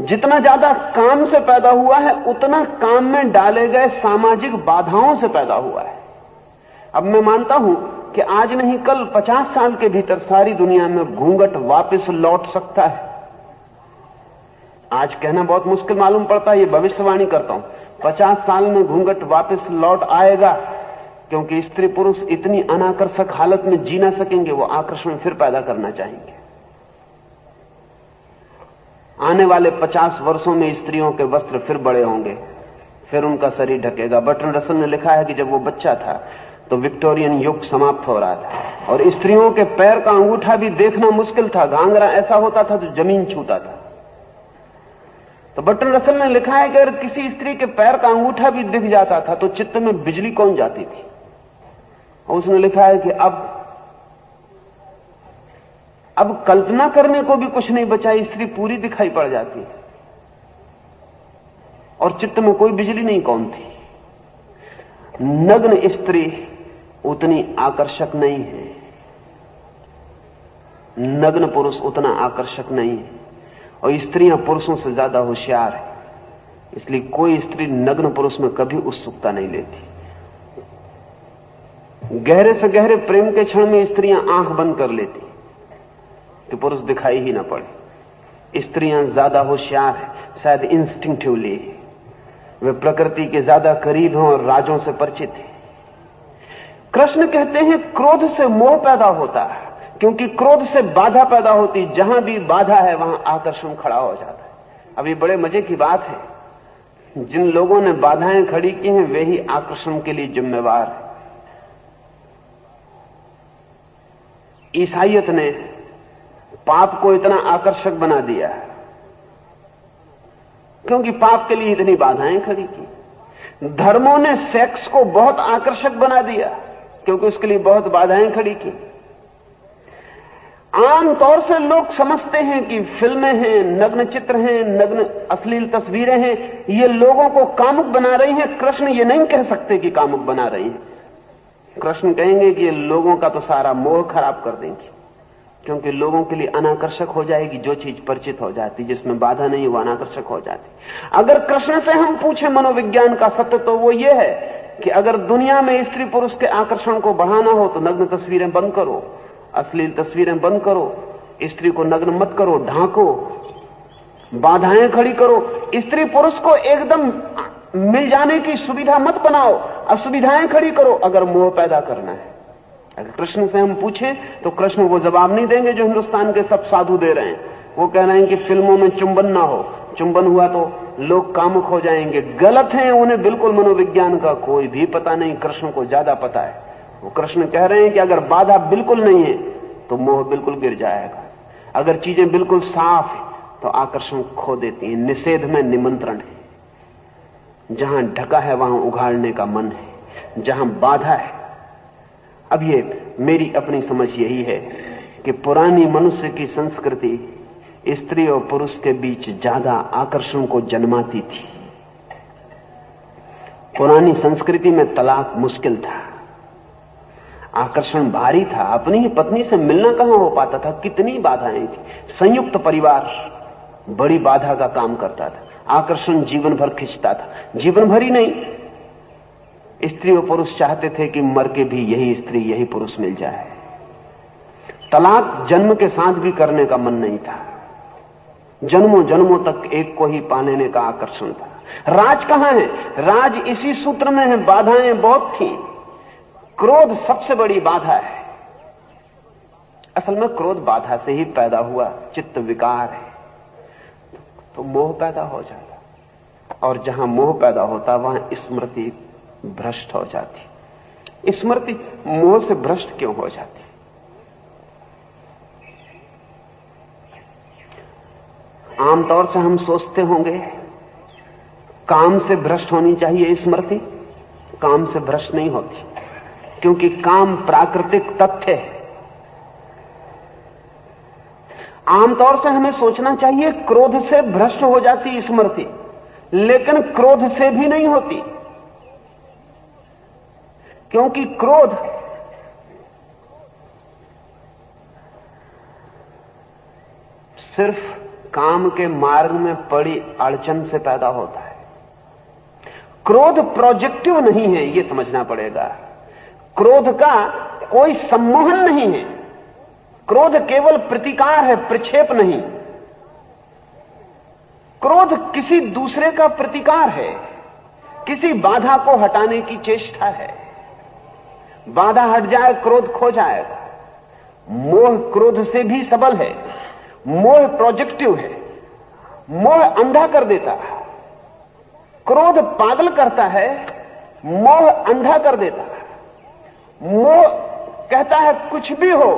जितना ज्यादा काम से पैदा हुआ है उतना काम में डाले गए सामाजिक बाधाओं से पैदा हुआ है। अब मैं मानता हूं कि आज नहीं कल 50 साल के भीतर सारी दुनिया में घूंघट वापस लौट सकता है। आज कहना बहुत मुश्किल मालूम पड़ता है, ये भविष्यवाणी करता हूं, 50 साल में घूंघट वापस लौट आएगा, क्योंकि स्त्री पुरुष इतनी अनाकर्षक हालत में जी ना सकेंगे, वो आकर्षण फिर पैदा करना चाहेंगे। आने वाले 50 वर्षों में स्त्रियों के वस्त्र फिर बड़े होंगे, फिर उनका शरीर ढकेगा। बर्ट्रैंड रसल ने लिखा है कि जब वो बच्चा था तो विक्टोरियन युग समाप्त हो रहा था, और स्त्रियों के पैर का अंगूठा भी देखना मुश्किल था, घाघरा ऐसा होता था जो जमीन छूता था। तो बर्ट्रैंड रसल ने लिखा है कि अगर किसी स्त्री के पैर का अंगूठा भी दिख जाता था तो चित्त में बिजली कौन जाती थी। और उसने लिखा है कि अब कल्पना करने को भी कुछ नहीं बचा, स्त्री पूरी दिखाई पड़ जाती है और चित्त में कोई बिजली नहीं कौन थी। नग्न स्त्री उतनी आकर्षक नहीं है, नग्न पुरुष उतना आकर्षक नहीं है, और स्त्रियां पुरुषों से ज्यादा होशियार है, इसलिए कोई स्त्री नग्न पुरुष में कभी उत्सुकता नहीं लेती। गहरे से गहरे प्रेम के क्षण में स्त्रियां आंख बंद कर लेती कि पुरुष दिखाई ही ना पड़े। स्त्रियां ज्यादा होशियार है, शायद इंस्टिंक्टिवली वे प्रकृति के ज्यादा करीब हैं और राजों से परिचित हैं। कृष्ण कहते हैं क्रोध से मोह पैदा होता है, क्योंकि क्रोध से बाधा पैदा होती, जहां भी बाधा है वहां आकर्षण खड़ा हो जाता है। अब ये बड़े मजे की बात है, जिन लोगों ने बाधाएं खड़ी की हैं वे ही आकर्षण के लिए जिम्मेवार है। ईसाइयत ने पाप को इतना आकर्षक बना दिया क्योंकि पाप के लिए इतनी बाधाएं खड़ी की। धर्मों ने सेक्स को बहुत आकर्षक बना दिया क्योंकि उसके लिए बहुत बाधाएं खड़ी की। आमतौर से लोग समझते हैं कि फिल्में हैं, नग्न चित्र हैं, नग्न अश्लील तस्वीरें हैं, ये लोगों को कामुक बना रही हैं। कृष्ण ये नहीं कह सकते कि कामुक बना रही हैं। कृष्ण कहेंगे कि ये लोगों का तो सारा मोह खराब कर देंगी, क्योंकि लोगों के लिए अनाकर्षक हो जाएगी। जो चीज परिचित हो जाती, जिसमें बाधा नहीं, वो अनाकर्षक हो जाती। अगर कृष्ण से हम पूछे मनोविज्ञान का सत्य, तो वो ये है कि अगर दुनिया में स्त्री पुरुष के आकर्षण को बढ़ाना हो तो नग्न तस्वीरें बंद करो, अश्लील तस्वीरें बंद करो, स्त्री को नग्न मत करो, ढांको, बाधाएं खड़ी करो, स्त्री पुरुष को एकदम मिल जाने की सुविधा मत बनाओ, असुविधाएं खड़ी करो अगर मोह पैदा करना है। अगर कृष्ण से हम पूछें तो कृष्ण वो जवाब नहीं देंगे जो हिंदुस्तान के सब साधु दे रहे हैं। वो कह रहे हैं कि फिल्मों में चुंबन ना हो, चुंबन हुआ तो लोग कामुक हो जाएंगे। गलत है, उन्हें बिल्कुल मनोविज्ञान का कोई भी पता नहीं, कृष्ण को ज्यादा पता है। वो कृष्ण कह रहे हैं कि अगर बाधा बिल्कुल नहीं है तो मोह बिल्कुल गिर जाएगा, अगर चीजें बिल्कुल साफ है तो आकर्षण खो देती है। निषेध में निमंत्रण है, जहां ढका है वहां उघाड़ने का मन है, जहां बाधा है। अब ये मेरी अपनी समझ यही है कि पुरानी मनुष्य की संस्कृति स्त्री और पुरुष के बीच ज्यादा आकर्षण को जन्माती थी। पुरानी संस्कृति में तलाक मुश्किल था, आकर्षण भारी था, अपनी ही पत्नी से मिलना कहां हो पाता था, कितनी बाधाएं थी। संयुक्त परिवार बड़ी बाधा का काम करता था, आकर्षण जीवन भर खिंचता था। जीवन भर ही नहीं, स्त्री और पुरुष चाहते थे कि मर के भी यही स्त्री यही पुरुष मिल जाए। तलाक जन्म के साथ भी करने का मन नहीं था, जन्मों जन्मों तक एक को ही पा लेने का आकर्षण था। राज कहां है? राज इसी सूत्र में है। बाधाएं बहुत थी, क्रोध सबसे बड़ी बाधा है। असल में क्रोध बाधा से ही पैदा हुआ चित्त विकार है, तो मोह पैदा हो जाता, और जहां मोह पैदा होता वहां स्मृति भ्रष्ट हो जाती। स्मृति मोह से भ्रष्ट क्यों हो जाती? आमतौर से हम सोचते होंगे काम से भ्रष्ट होनी चाहिए स्मृति। काम से भ्रष्ट नहीं होती, क्योंकि काम प्राकृतिक तथ्य है। आमतौर से हमें सोचना चाहिए क्रोध से भ्रष्ट हो जाती स्मृति, लेकिन क्रोध से भी नहीं होती, क्योंकि क्रोध सिर्फ काम के मार्ग में पड़ी अड़चन से पैदा होता है। क्रोध प्रोजेक्टिव नहीं है, यह समझना पड़ेगा। क्रोध का कोई सम्मोहन नहीं है, क्रोध केवल प्रतिकार है, प्रक्षेप नहीं। क्रोध किसी दूसरे का प्रतिकार है, किसी बाधा को हटाने की चेष्टा है। बाधा हट जाए क्रोध खो जाएगा। मोह क्रोध से भी सबल है, मोह प्रोजेक्टिव है, मोह अंधा कर देता है। क्रोध पागल करता है, मोह अंधा कर देता है। मोह कहता है कुछ भी हो,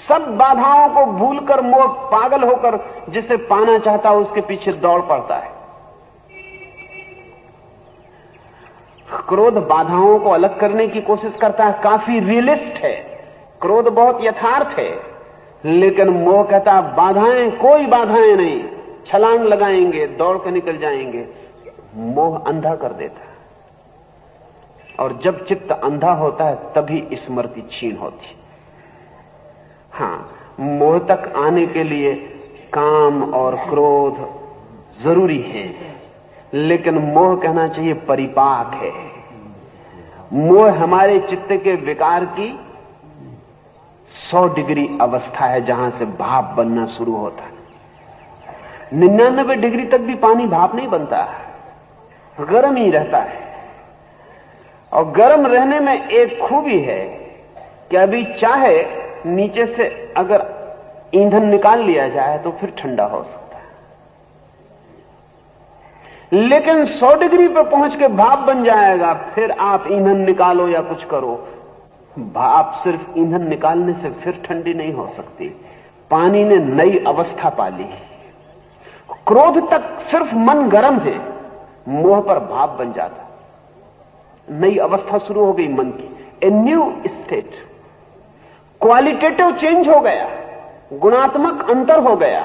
सब बाधाओं को भूलकर मोह पागल होकर जिसे पाना चाहता है उसके पीछे दौड़ पड़ता है। क्रोध बाधाओं को अलग करने की कोशिश करता है, काफी रियलिस्ट है, क्रोध बहुत यथार्थ है, लेकिन मोह कहता है बाधाएं, कोई बाधाएं नहीं, छलांग लगाएंगे, दौड़ के निकल जाएंगे। मोह अंधा कर देता है, और जब चित्त अंधा होता है तभी स्मृति क्षीण होती। हां, मोह तक आने के लिए काम और क्रोध जरूरी है, लेकिन मोह कहना चाहिए परिपाक है। मोह हमारे चित्त के विकार की 100 डिग्री अवस्था है, जहां से भाप बनना शुरू होता है। 99 डिग्री तक भी पानी भाप नहीं बनता, गर्म ही रहता है। और गर्म रहने में एक खूबी है कि अभी चाहे नीचे से अगर ईंधन निकाल लिया जाए तो फिर ठंडा हो सकता है, लेकिन 100 डिग्री पर पहुंच के भाप बन जाएगा, फिर आप ईंधन निकालो या कुछ करो, भाप सिर्फ ईंधन निकालने से फिर ठंडी नहीं हो सकती। पानी ने नई अवस्था पाली। क्रोध तक सिर्फ मन गर्म है, मोह पर भाप बन जाता, नई अवस्था शुरू हो गई मन की, a new state. Qualitative change हो गया, गुणात्मक अंतर हो गया।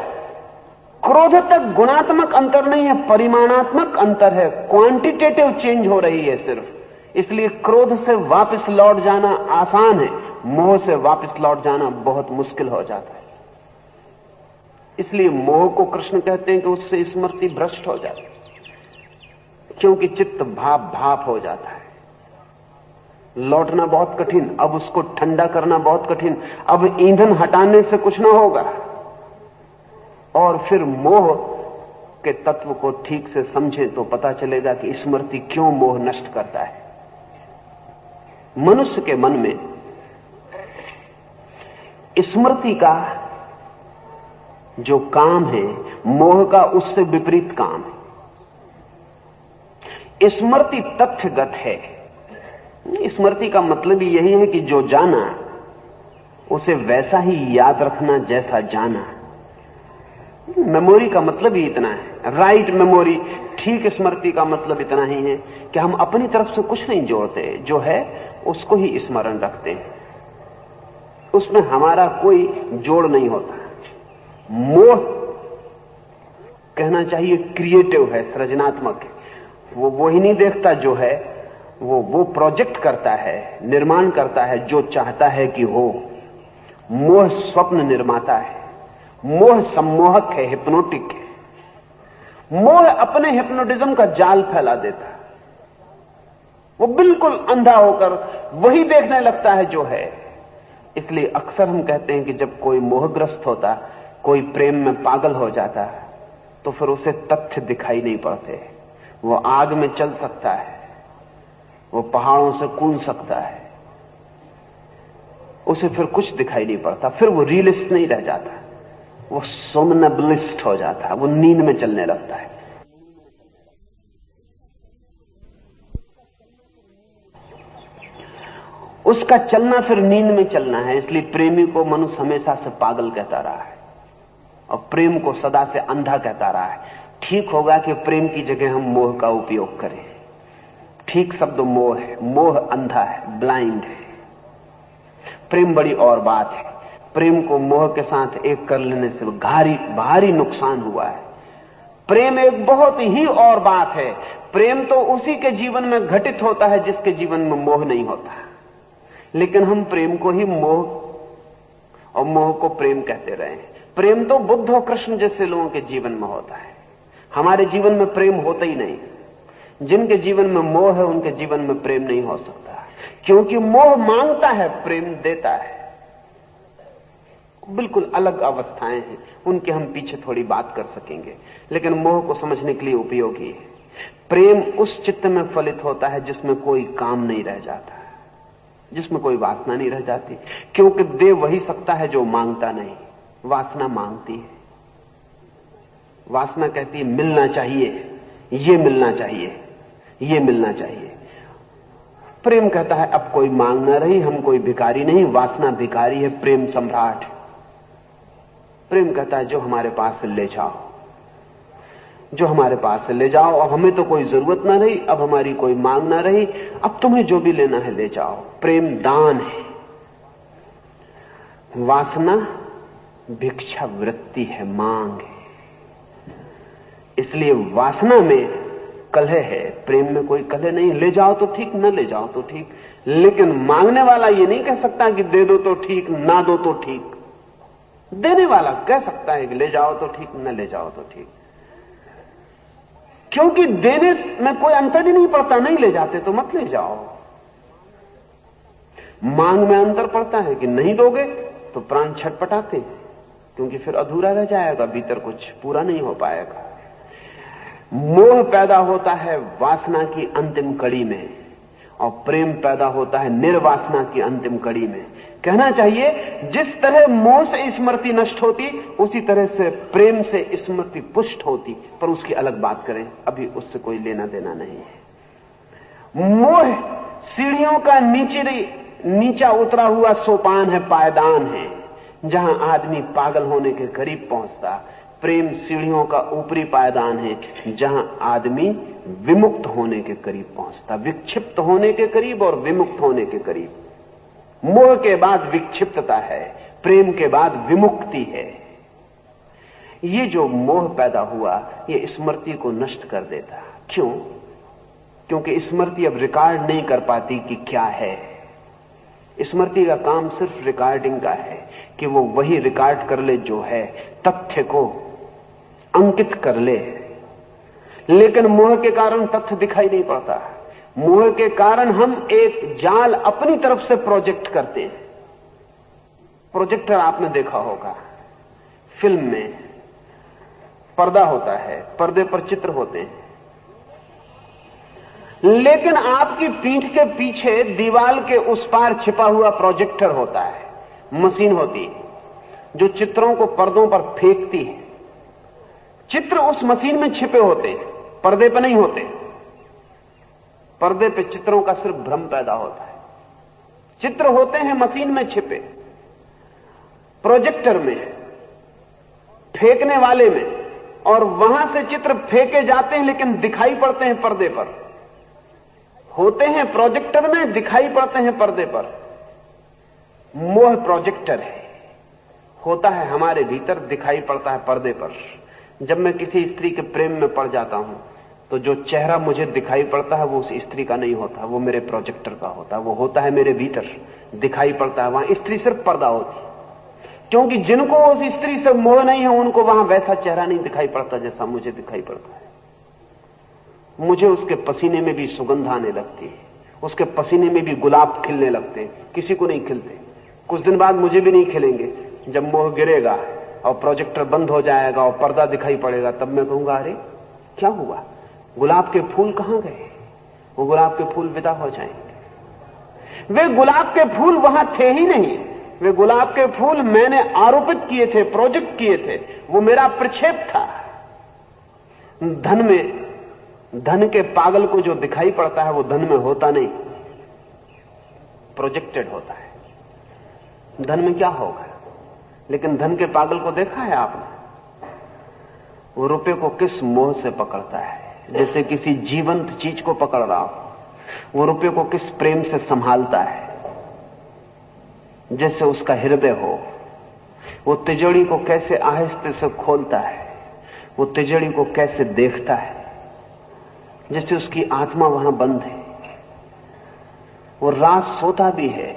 क्रोध तक गुणात्मक अंतर नहीं है, परिमाणात्मक अंतर है, क्वांटिटेटिव चेंज हो रही है सिर्फ। इसलिए क्रोध से वापस लौट जाना आसान है, मोह से वापस लौट जाना बहुत मुश्किल हो जाता है। इसलिए मोह को कृष्ण कहते हैं कि उससे स्मृति भ्रष्ट हो जाती है, क्योंकि चित्त भाप भाप हो जाता है। लौटना बहुत कठिन, अब उसको ठंडा करना बहुत कठिन, अब ईंधन हटाने से कुछ ना होगा। और फिर मोह के तत्व को ठीक से समझें तो पता चलेगा कि स्मृति क्यों मोह नष्ट करता है। मनुष्य के मन में स्मृति का जो काम है, मोह का उससे विपरीत काम है। स्मृति तथ्यगत है। स्मृति का मतलब ही यही है कि जो जाना उसे वैसा ही याद रखना जैसा जाना। मेमोरी का मतलब ही इतना है, राइट मेमोरी, ठीक स्मृति का मतलब इतना ही है कि हम अपनी तरफ से कुछ नहीं जोड़ते, जो है उसको ही स्मरण रखते हैं, उसमें हमारा कोई जोड़ नहीं होता। मोह कहना चाहिए क्रिएटिव है, सृजनात्मक है। वो ही नहीं देखता जो है, वो प्रोजेक्ट करता है, निर्माण करता है जो चाहता है कि हो। मोह स्वप्न निर्माता है, मोह सम्मोहक है, हिप्नोटिक है। मोह अपने हिप्नोटिज्म का जाल फैला देता है, वो बिल्कुल अंधा होकर वही देखने लगता है जो है। इसलिए अक्सर हम कहते हैं कि जब कोई मोहग्रस्त होता, कोई प्रेम में पागल हो जाता है, तो फिर उसे तथ्य दिखाई नहीं पड़ते। वो आग में चल सकता है, वो पहाड़ों से कूद सकता है, उसे फिर कुछ दिखाई नहीं पड़ता, फिर वो रियलिस्ट नहीं रह जाता, वो सोमनबलिस्ट हो जाता है, वो नींद में चलने लगता है। उसका चलना फिर नींद में चलना है। इसलिए प्रेमी को मनुष्य हमेशा से पागल कहता रहा है और प्रेम को सदा से अंधा कहता रहा है। ठीक होगा कि प्रेम की जगह हम मोह का उपयोग करें। ठीक शब्द मोह है, मोह अंधा है, ब्लाइंड है। प्रेम बड़ी और बात है। प्रेम को मोह के साथ एक कर लेने से भारी नुकसान हुआ है। प्रेम एक बहुत ही और बात है। प्रेम तो उसी के जीवन में घटित होता है जिसके जीवन में मोह नहीं होता, लेकिन हम प्रेम को ही मोह और मोह को प्रेम कहते रहे हैं। प्रेम तो बुद्ध और कृष्ण जैसे लोगों के जीवन में होता है, हमारे जीवन में प्रेम होता ही नहीं। जिनके जीवन में मोह है उनके जीवन में प्रेम नहीं हो सकता, क्योंकि मोह मांगता है, प्रेम देता है। बिल्कुल अलग अवस्थाएं हैं, उनके हम पीछे थोड़ी बात कर सकेंगे, लेकिन मोह को समझने के लिए उपयोगी है। प्रेम उस चित्त में फलित होता है जिसमें कोई काम नहीं रह जाता, जिसमें कोई वासना नहीं रह जाती, क्योंकि दे वही सकता है जो मांगता नहीं। वासना मांगती है, वासना कहती है मिलना चाहिए, ये मिलना चाहिए, ये मिलना चाहिए। प्रेम कहता है अब कोई मांग ना रही, हम कोई भिखारी नहीं, वासना भिखारी है, प्रेम सम्राट है। प्रेम कहता है जो हमारे पास से ले जाओ, जो हमारे पास से ले जाओ, अब हमें तो कोई जरूरत ना रही, अब हमारी कोई मांग ना रही, अब तुम्हें जो भी लेना है ले जाओ। प्रेम दान है। वासना भिक्षा वृत्ति है, मांग है। इसलिए वासना में कलह है, प्रेम में कोई कलह नहीं। ले जाओ तो ठीक, न ले जाओ तो ठीक, लेकिन मांगने वाला ये नहीं कह सकता कि दे दो तो ठीक, ना दो तो ठीक। देने वाला कह सकता है कि ले जाओ तो ठीक, न ले जाओ तो ठीक, क्योंकि देने में कोई अंतर ही नहीं पड़ता। नहीं ले जाते तो मत ले जाओ। मांग में अंतर पड़ता है कि नहीं दोगे तो प्राण छटपटाते, क्योंकि फिर अधूरा रह जाएगा, भीतर कुछ पूरा नहीं हो पाएगा। मोह पैदा होता है वासना की अंतिम कड़ी में, और प्रेम पैदा होता है निर्वासना की अंतिम कड़ी में। कहना चाहिए जिस तरह मोह से स्मृति नष्ट होती, उसी तरह से प्रेम से स्मृति पुष्ट होती, पर उसकी अलग बात करें, अभी उससे कोई लेना देना नहीं है। मोह सीढ़ियों का नीचा उतरा हुआ सोपान है, पायदान है, जहां आदमी पागल होने के करीब पहुंचता। प्रेम सीढ़ियों का ऊपरी पायदान है, जहां आदमी विमुक्त होने के करीब पहुंचता, विक्षिप्त होने के करीब और विमुक्त होने के करीब। मोह के बाद विक्षिप्तता है, प्रेम के बाद विमुक्ति है। ये जो मोह पैदा हुआ, ये स्मृति को नष्ट कर देता। क्यों? क्योंकि स्मृति अब रिकॉर्ड नहीं कर पाती कि क्या है। स्मृति का काम सिर्फ रिकॉर्डिंग का है, कि वो वही रिकॉर्ड कर ले जो है, तथ्य को अंकित कर ले। लेकिन मोह के कारण तथ्य दिखाई नहीं पड़ता। मोह के कारण हम एक जाल अपनी तरफ से प्रोजेक्ट करते हैं। प्रोजेक्टर आपने देखा होगा, फिल्म में पर्दा होता है, पर्दे पर चित्र होते हैं, लेकिन आपकी पीठ के पीछे दीवार के उस पार छिपा हुआ प्रोजेक्टर होता है, मशीन होती है जो चित्रों को पर्दों पर फेंकती है। चित्र उस मशीन में छिपे होते हैं, पर्दे पर नहीं होते। पर्दे पे चित्रों का सिर्फ भ्रम पैदा होता है। चित्र होते हैं मशीन में छिपे, प्रोजेक्टर में, फेंकने वाले में, और वहां से चित्र फेंके जाते हैं लेकिन दिखाई पड़ते हैं पर्दे पर। होते हैं प्रोजेक्टर में, दिखाई पड़ते हैं पर्दे पर। मोह प्रोजेक्टर है, होता है हमारे भीतर, दिखाई पड़ता है पर्दे पर। जब मैं किसी स्त्री के प्रेम में पड़ जाता हूं, तो जो चेहरा मुझे दिखाई पड़ता है वो उस स्त्री का नहीं होता, वो मेरे प्रोजेक्टर का होता है। वो होता है मेरे भीतर, दिखाई पड़ता है। वहां स्त्री सिर्फ पर्दा होती है, क्योंकि जिनको उस स्त्री से मोह नहीं है, उनको वहां वैसा चेहरा नहीं दिखाई पड़ता जैसा मुझे दिखाई पड़ता है। मुझे उसके पसीने में भी सुगंध आने लगती है, उसके पसीने में भी गुलाब खिलने लगते हैं। किसी को नहीं खिलते, कुछ दिन बाद मुझे भी नहीं खिलेंगे। जब मोह गिरेगा और प्रोजेक्टर बंद हो जाएगा और पर्दा दिखाई पड़ेगा, तब मैं कहूंगा अरे क्या हुआ, गुलाब के फूल कहां गए? वो गुलाब के फूल विदा हो जाएंगे। वे गुलाब के फूल वहां थे ही नहीं, वे गुलाब के फूल मैंने आरोपित किए थे, प्रोजेक्ट किए थे, वो मेरा प्रक्षेप था। धन में, धन के पागल को जो दिखाई पड़ता है वो धन में होता नहीं, प्रोजेक्टेड होता है। धन में क्या होगा? लेकिन धन के पागल को देखा है आपने? वो रुपए को किस मोह से पकड़ता है, जैसे किसी जीवंत चीज को पकड़ रहा हो। वो रुपए को किस प्रेम से संभालता है, जैसे उसका हृदय हो। वो तिजोरी को कैसे आहिस्ते से खोलता है, वो तिजोरी को कैसे देखता है, जैसे उसकी आत्मा वहां बंद है। वो रात सोता भी है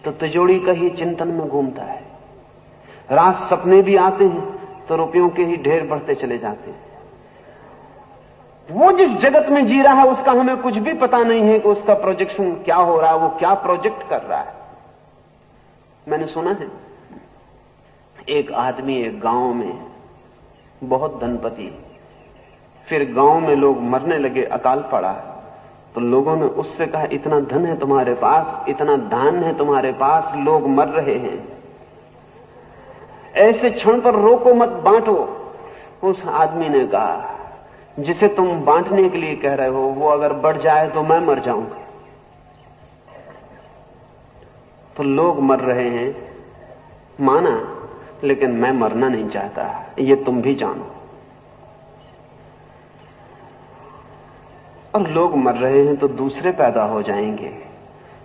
तो तिजोरी का ही चिंतन में घूमता है। रात सपने भी आते हैं तो रुपयों के ही ढेर बढ़ते चले जाते हैं। वो जिस जगत में जी रहा है उसका हमें कुछ भी पता नहीं है कि उसका प्रोजेक्शन क्या हो रहा है, वो क्या प्रोजेक्ट कर रहा है। मैंने सुना है एक आदमी एक गांव में बहुत धनपति, फिर गांव में लोग मरने लगे, अकाल पड़ा, तो लोगों ने उससे कहा इतना धन है तुम्हारे पास, इतना दान है तुम्हारे पास, लोग मर रहे हैं, ऐसे क्षण पर रोको मत, बांटो। उस आदमी ने कहा जिसे तुम बांटने के लिए कह रहे हो वो अगर बढ़ जाए तो मैं मर जाऊंगा। तो लोग मर रहे हैं माना, लेकिन मैं मरना नहीं चाहता, ये तुम भी जानो। और लोग मर रहे हैं तो दूसरे पैदा हो जाएंगे,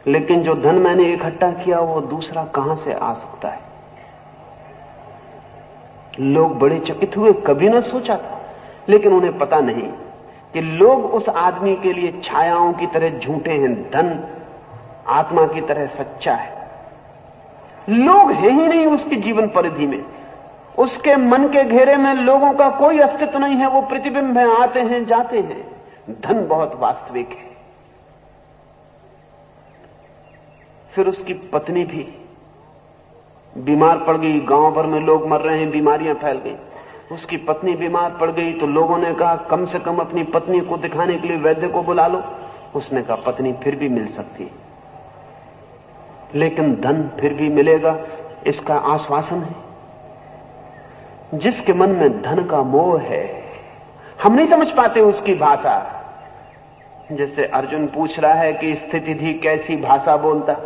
लेकिन जो धन मैंने इकट्ठा किया वो दूसरा कहां से आ सकता है। लोग बड़े चकित हुए, कभी ना सोचा था, लेकिन उन्हें पता नहीं कि लोग उस आदमी के लिए छायाओं की तरह झूठे हैं, धन आत्मा की तरह सच्चा है। लोग हैं ही नहीं उसकी जीवन परिधि में, उसके मन के घेरे में लोगों का कोई अस्तित्व नहीं है, वो प्रतिबिंब है, आते हैं जाते हैं। धन बहुत वास्तविक है। फिर उसकी पत्नी भी बीमार पड़ गई, गांव भर में लोग मर रहे हैं, बीमारियां फैल गई। उसकी पत्नी बीमार पड़ गई तो लोगों ने कहा कम से कम अपनी पत्नी को दिखाने के लिए वैद्य को बुला लो। उसने कहा पत्नी फिर भी मिल सकती है, लेकिन धन फिर भी मिलेगा, इसका आश्वासन है। जिसके मन में धन का मोह है, हम नहीं समझ पाते उसकी भाषा। जैसे अर्जुन पूछ रहा है कि स्थितिधि कैसी भाषा बोलता,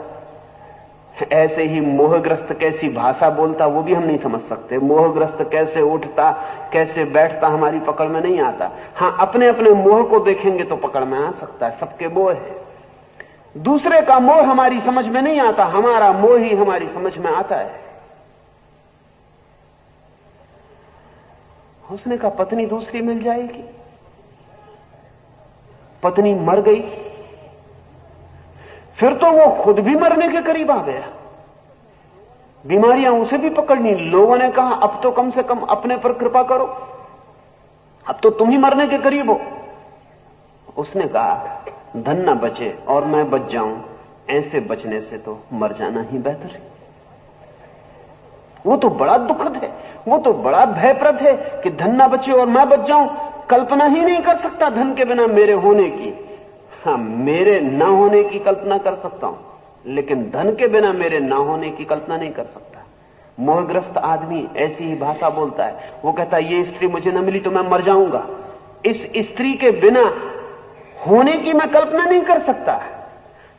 ऐसे ही मोहग्रस्त कैसी भाषा बोलता, वो भी हम नहीं समझ सकते। मोहग्रस्त कैसे उठता, कैसे बैठता, हमारी पकड़ में नहीं आता। हां, अपने अपने मोह को देखेंगे तो पकड़ में आ सकता है, सबके मोह है। दूसरे का मोह हमारी समझ में नहीं आता, हमारा मोह ही हमारी समझ में आता है। उसने कहा पत्नी दूसरी मिल जाएगी। पत्नी मर गई, फिर तो वो खुद भी मरने के करीब आ गया, बीमारियां उसे भी पकड़नी। लोगों ने कहा अब तो कम से कम अपने पर कृपा करो, अब तो तुम ही मरने के करीब हो। उसने कहा धन न बचे और मैं बच जाऊं, ऐसे बचने से तो मर जाना ही बेहतर है। वो तो बड़ा दुखद है, वो तो बड़ा भयप्रद है कि धन न बचे और मैं बच जाऊं। कल्पना ही नहीं कर सकता धन के बिना मेरे होने की। हाँ, मेरे ना होने की कल्पना कर सकता हूं, लेकिन धन के बिना मेरे ना होने की कल्पना नहीं कर सकता। मोहग्रस्त आदमी ऐसी ही भाषा बोलता है। वो कहता है ये स्त्री मुझे न मिली तो मैं मर जाऊंगा, इस स्त्री के बिना होने की मैं कल्पना नहीं कर सकता।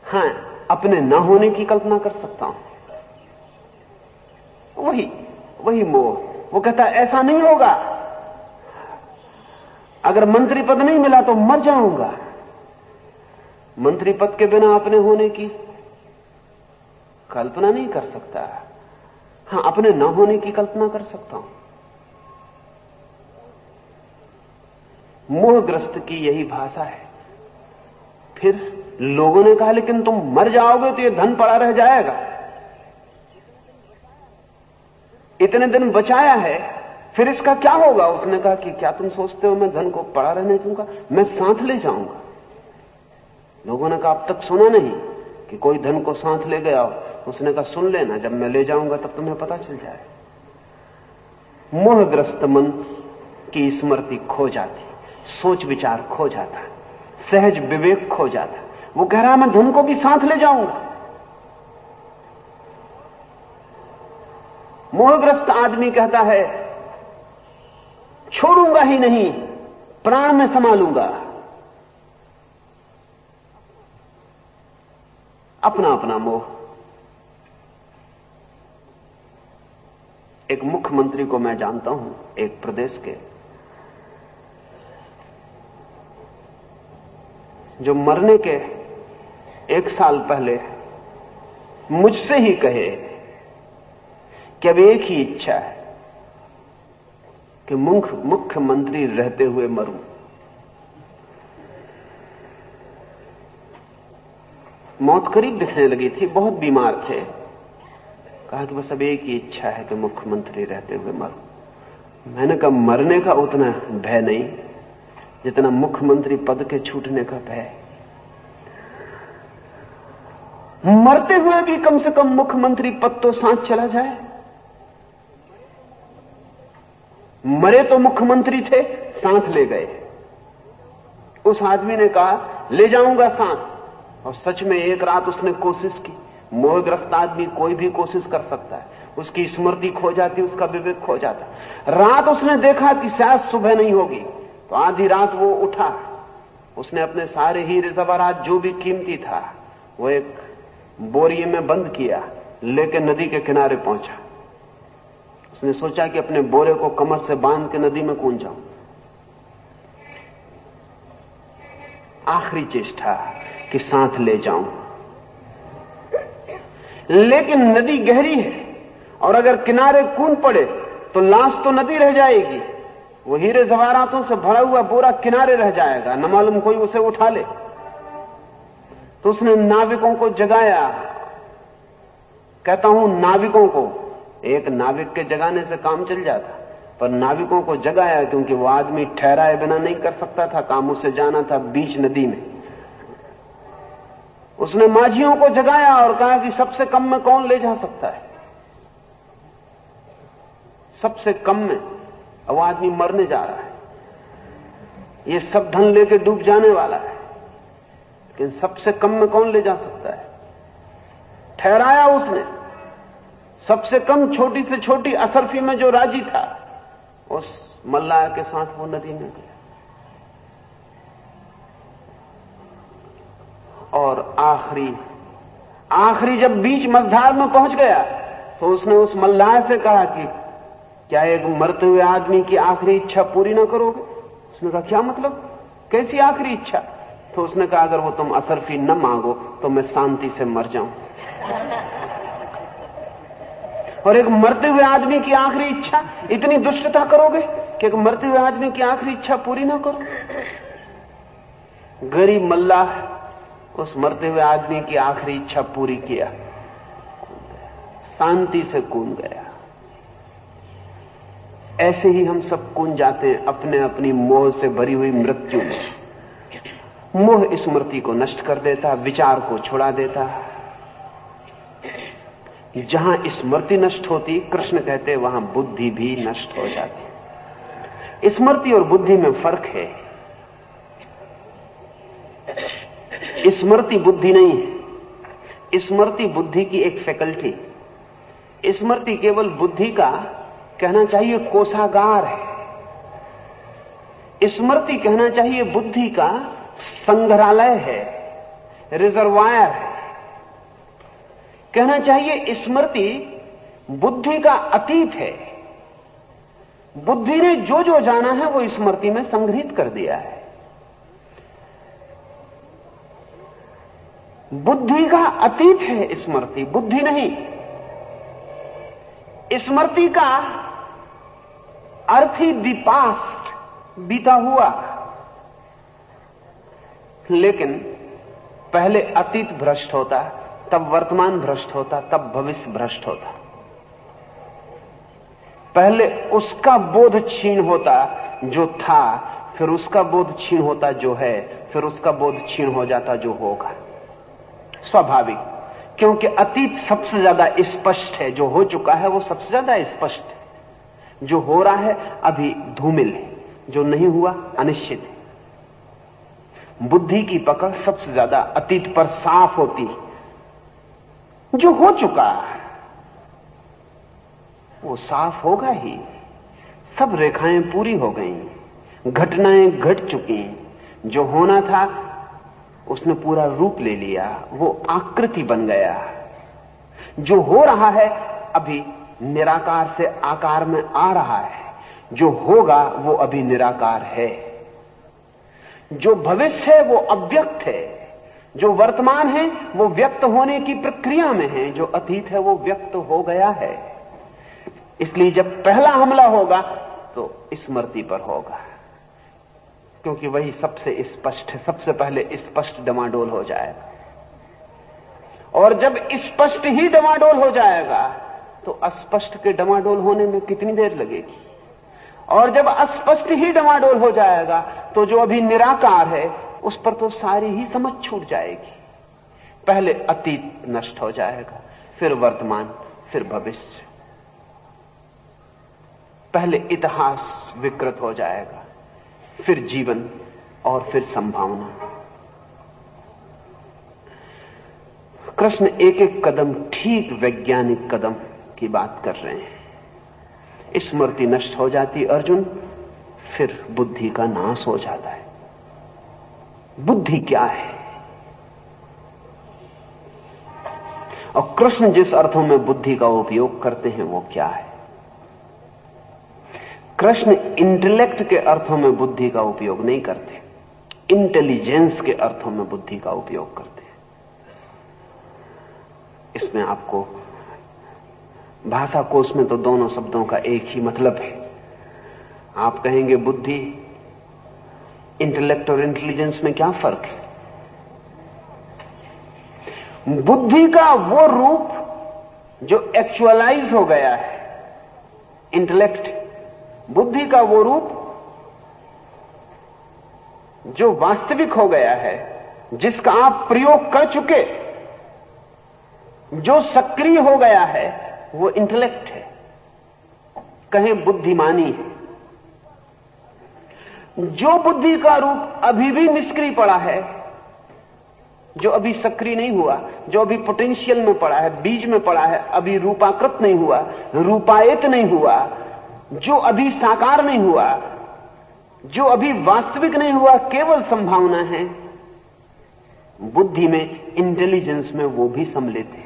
हाँ, अपने ना होने की कल्पना कर सकता हूं। वही मोह। वो कहता है ऐसा नहीं होगा, अगर मंत्री पद नहीं मिला तो मर जाऊंगा। मंत्री पद के बिना अपने होने की कल्पना नहीं कर सकता। हां, अपने न होने की कल्पना कर सकता हूं। मोहग्रस्त की यही भाषा है। फिर लोगों ने कहा लेकिन तुम मर जाओगे तो ये धन पड़ा रह जाएगा, इतने दिन बचाया है, फिर इसका क्या होगा। उसने कहा कि क्या तुम सोचते हो मैं धन को पड़ा रहने दूंगा, मैं साथ ले जाऊंगा। लोगों ने कहा अब तक सुना नहीं कि कोई धन को साथ ले गया हो। उसने कहा सुन लेना, जब मैं ले जाऊंगा तब तुम्हें पता चल जाए। मोहग्रस्त मन की स्मृति खो जाती, सोच विचार खो जाता, सहज विवेक खो जाता। वो कह रहा मैं धन को भी साथ ले जाऊंगा। मोहग्रस्त आदमी कहता है छोड़ूंगा ही नहीं, प्राण में संभालूंगा। अपना अपना मोह। एक मुख्यमंत्री को मैं जानता हूं, एक प्रदेश के, जो मरने के 1 साल पहले मुझसे ही कहे कि अब एक ही इच्छा है कि मुख्यमंत्री रहते हुए मरूं। मौत करीब दिखने लगी थी, बहुत बीमार थे। कहा कि बस अब एक ही इच्छा है कि मुख्यमंत्री रहते हुए मरूं। मैंने कहा मरने का उतना भय नहीं जितना मुख्यमंत्री पद के छूटने का भय। मरते हुए भी कम से कम मुख्यमंत्री पद तो साथ चला जाए। मरे तो मुख्यमंत्री थे, साथ ले गए। उस आदमी ने कहा ले जाऊंगा साथ, और सच में एक रात उसने कोशिश की। मोहग्रस्त आदमी कोई भी कोशिश कर सकता है, उसकी स्मृति खो जाती, उसका विवेक खो जाता। रात उसने देखा कि शायद सुबह नहीं होगी, तो आधी रात वो उठा। उसने अपने सारे हीरे जवाहरात जो भी कीमती था वो एक बोरिये में बंद किया, लेकर नदी के किनारे पहुंचा। उसने सोचा कि अपने बोरे को कमर से बांध के नदी में कूद जाऊं। आखिरी चेष्टा कि साथ ले जाऊं, लेकिन नदी गहरी है और अगर किनारे कूद पड़े तो लाश तो नदी रह जाएगी। वो हीरे जवाहरातों से भरा हुआ बोरा किनारे रह जाएगा, न मालूम कोई उसे उठा ले। तो उसने नाविकों को जगाया। कहता हूं नाविकों को, एक नाविक के जगाने से काम चल जाता, पर नाविकों को जगाया क्योंकि वो आदमी ठहराए बिना नहीं कर सकता था काम, उसे जाना था बीच नदी में। उसने माझियों को जगाया और कहा कि सबसे कम में कौन ले जा सकता है, सबसे कम में। अब वो आदमी मरने जा रहा है, ये सब धन लेके डूब जाने वाला है, लेकिन सबसे कम में कौन ले जा सकता है। ठहराया उसने, सबसे कम छोटी से छोटी असरफी में जो राजी था, उस मल्लाह के साथ वो नदी में गया। और आखिरी जब बीच मझधार में पहुंच गया तो उसने उस मल्लाह से कहा कि क्या एक मरते हुए आदमी की आखिरी इच्छा पूरी ना करोगे? उसने कहा क्या मतलब, कैसी आखिरी इच्छा? तो उसने कहा अगर वो तुम असरफी न मांगो तो मैं शांति से मर जाऊं। और एक मरते हुए आदमी की आखिरी इच्छा, इतनी दुष्टता करोगे कि एक मरते हुए आदमी की आखिरी इच्छा पूरी ना करो? गरीब मल्लाह उस मरते हुए आदमी की आखिरी इच्छा पूरी किया, शांति से कूद गया। ऐसे ही हम सब कूद जाते हैं अपने अपनी मोह से भरी हुई मृत्यु में। मोह स्मृति को नष्ट कर देता, विचार को छुड़ा देता। जहां स्मृति नष्ट होती, कृष्ण कहते वहां बुद्धि भी नष्ट हो जाती। स्मृति और बुद्धि में फर्क है। स्मृति बुद्धि नहीं है, स्मृति बुद्धि की एक फैकल्टी। स्मृति केवल बुद्धि का कहना चाहिए कोषागार है, स्मृति कहना चाहिए बुद्धि का संग्रहालय है, रिजर्वायर है। कहना चाहिए स्मृति बुद्धि का अतीत है। बुद्धि ने जो जो जाना है वो स्मृति में संग्रहित कर दिया है। बुद्धि का अतीत है स्मृति, बुद्धि नहीं। स्मृति का अर्थ ही दी पास्ट, बीता हुआ। लेकिन पहले अतीत भ्रष्ट होता, तब वर्तमान भ्रष्ट होता, तब भविष्य भ्रष्ट होता। पहले उसका बोध क्षीण होता जो था, फिर उसका बोध क्षीण होता जो है, फिर उसका बोध क्षीण हो जाता जो होगा। स्वाभाविक, क्योंकि अतीत सबसे ज्यादा स्पष्ट है, जो हो चुका है वो सबसे ज्यादा स्पष्ट है। जो हो रहा है अभी धूमिल है, जो नहीं हुआ अनिश्चित है। बुद्धि की पकड़ सबसे ज्यादा अतीत पर साफ होती है। जो हो चुका वो साफ होगा ही, सब रेखाएं पूरी हो गई, घटनाएं घट चुकी, जो होना था उसने पूरा रूप ले लिया, वो आकृति बन गया। जो हो रहा है अभी निराकार से आकार में आ रहा है, जो होगा वो अभी निराकार है। जो भविष्य है वो अव्यक्त है, जो वर्तमान है वो व्यक्त होने की प्रक्रिया में है, जो अतीत है वो व्यक्त हो गया है। इसलिए जब पहला हमला होगा तो स्मृति पर होगा, क्योंकि वही सबसे स्पष्ट है, सबसे पहले स्पष्ट डमाडोल हो जाएगा। और जब स्पष्ट ही डमाडोल हो जाएगा तो अस्पष्ट के डमाडोल होने में कितनी देर लगेगी? और जब अस्पष्ट ही डमाडोल हो जाएगा तो जो अभी निराकार है उस पर तो सारी ही समझ छूट जाएगी। पहले अतीत नष्ट हो जाएगा, फिर वर्तमान, फिर भविष्य। पहले इतिहास विकृत हो जाएगा, फिर जीवन और फिर संभावना। कृष्ण एक एक कदम ठीक वैज्ञानिक कदम की बात कर रहे हैं। स्मृति नष्ट हो जाती अर्जुन, फिर बुद्धि का नाश हो जाता है। बुद्धि क्या है? और कृष्ण जिस अर्थों में बुद्धि का उपयोग करते हैं वो क्या है? कृष्ण इंटेलेक्ट के अर्थों में बुद्धि का उपयोग नहीं करते, इंटेलिजेंस के अर्थों में बुद्धि का उपयोग करते हैं। इसमें आपको भाषा कोश में तो दोनों शब्दों का एक ही मतलब है। आप कहेंगे बुद्धि, इंटेलेक्ट और इंटेलिजेंस में क्या फर्क है? बुद्धि का वो रूप जो एक्चुअलाइज हो गया है, इंटेलेक्ट। बुद्धि का वो रूप जो वास्तविक हो गया है, जिसका आप प्रयोग कर चुके, जो सक्रिय हो गया है, वो इंटेलेक्ट है, कहें बुद्धिमानी है। जो बुद्धि का रूप अभी भी निष्क्रिय पड़ा है, जो अभी सक्रिय नहीं हुआ, जो अभी पोटेंशियल में पड़ा है, बीज में पड़ा है, अभी रूपाकृत नहीं हुआ, रूपायित नहीं हुआ, जो अभी साकार नहीं हुआ, जो अभी वास्तविक नहीं हुआ, केवल संभावना है, बुद्धि में, इंटेलिजेंस में वो भी सम्मिलित है।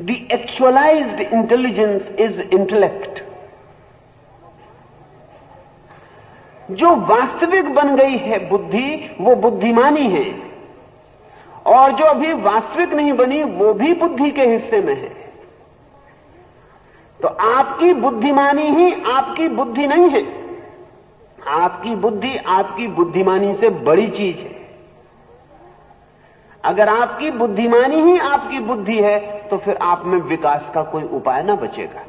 The actualised intelligence is intellect. जो वास्तविक बन गई है बुद्धि, वो बुद्धिमानी है, और जो अभी वास्तविक नहीं बनी वो भी बुद्धि के हिस्से में है। तो आपकी बुद्धिमानी ही आपकी बुद्धि नहीं है। आपकी बुद्धि आपकी बुद्धिमानी से बड़ी चीज है। अगर आपकी बुद्धिमानी ही आपकी बुद्धि है तो फिर आप में विकास का कोई उपाय ना बचेगा,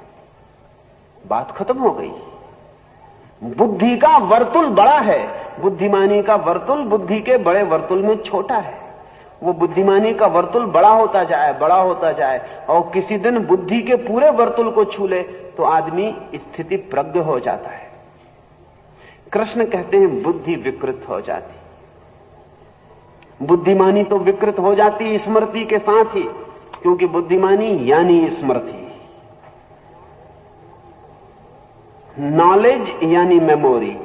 बात खत्म हो गई। बुद्धि का वर्तुल बड़ा है, बुद्धिमानी का वर्तुल बुद्धि के बड़े वर्तुल में छोटा है। वो बुद्धिमानी का वर्तुल बड़ा होता जाए, बड़ा होता जाए, और किसी दिन बुद्धि के पूरे वर्तुल को छू ले तो आदमी स्थिति प्रज्ञ हो जाता है। कृष्ण कहते हैं बुद्धि विकृत हो जाती, बुद्धिमानी तो विकृत हो जाती स्मृति के साथ ही, क्योंकि बुद्धिमानी यानी स्मृति, नॉलेज यानी मेमोरी,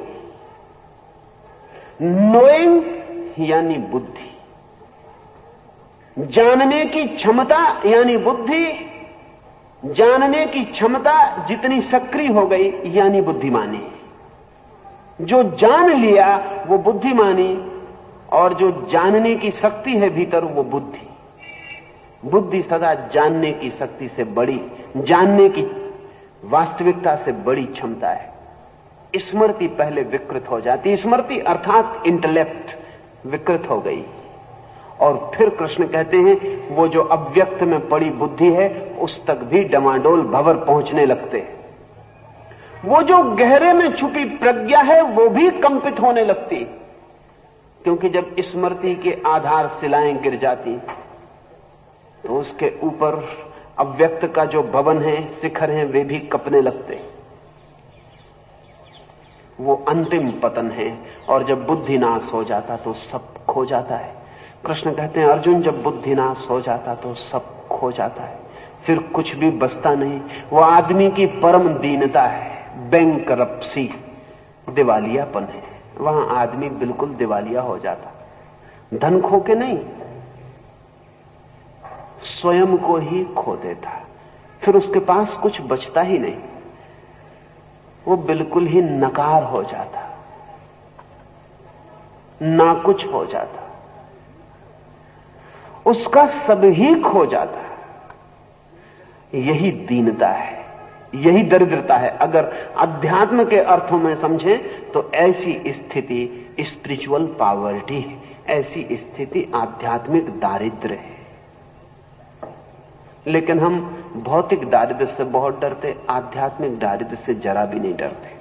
नोइंग यानी बुद्धि, जानने की क्षमता यानी बुद्धि, जानने की क्षमता जितनी सक्रिय हो गई यानी बुद्धिमानी। जो जान लिया वो बुद्धिमानी, और जो जानने की शक्ति है भीतर वो बुद्धि। बुद्धि सदा जानने की शक्ति से बड़ी, जानने की वास्तविकता से बड़ी क्षमता है। स्मृति पहले विकृत हो जाती, स्मृति अर्थात इंटेलेक्ट विकृत हो गई, और फिर कृष्ण कहते हैं वो जो अव्यक्त में पड़ी बुद्धि है उस तक भी डमाडोल भंवर पहुंचने लगते हैं। वो जो गहरे में छुपी प्रज्ञा है वो भी कंपित होने लगती, क्योंकि जब स्मृति के आधार शिलाएं गिर जाती तो उसके ऊपर अव्यक्त का जो भवन है, शिखर है, वे भी कपने लगते। वो अंतिम पतन है, और जब बुद्धि नाश हो जाता तो सब खो जाता है। कृष्ण कहते हैं अर्जुन, जब बुद्धि नाश हो जाता तो सब खो जाता है, फिर कुछ भी बचता नहीं। वो आदमी की परम दीनता है, बैंकरप्सी, दिवालियापन है। वहां आदमी बिल्कुल दिवालिया हो जाता, धन खो के नहीं, स्वयं को ही खो देता, फिर उसके पास कुछ बचता ही नहीं, वो बिल्कुल ही नकार हो जाता, ना कुछ हो जाता, उसका सब ही खो जाता। यही दीनता है, यही दरिद्रता है। अगर अध्यात्म के अर्थों में समझें तो ऐसी स्थिति स्पिरिचुअल पॉवर्टी है, ऐसी स्थिति आध्यात्मिक दारिद्र्य है। लेकिन हम भौतिक दारिद्र्य से बहुत डरते, आध्यात्मिक दारिद्र्य से जरा भी नहीं डरते।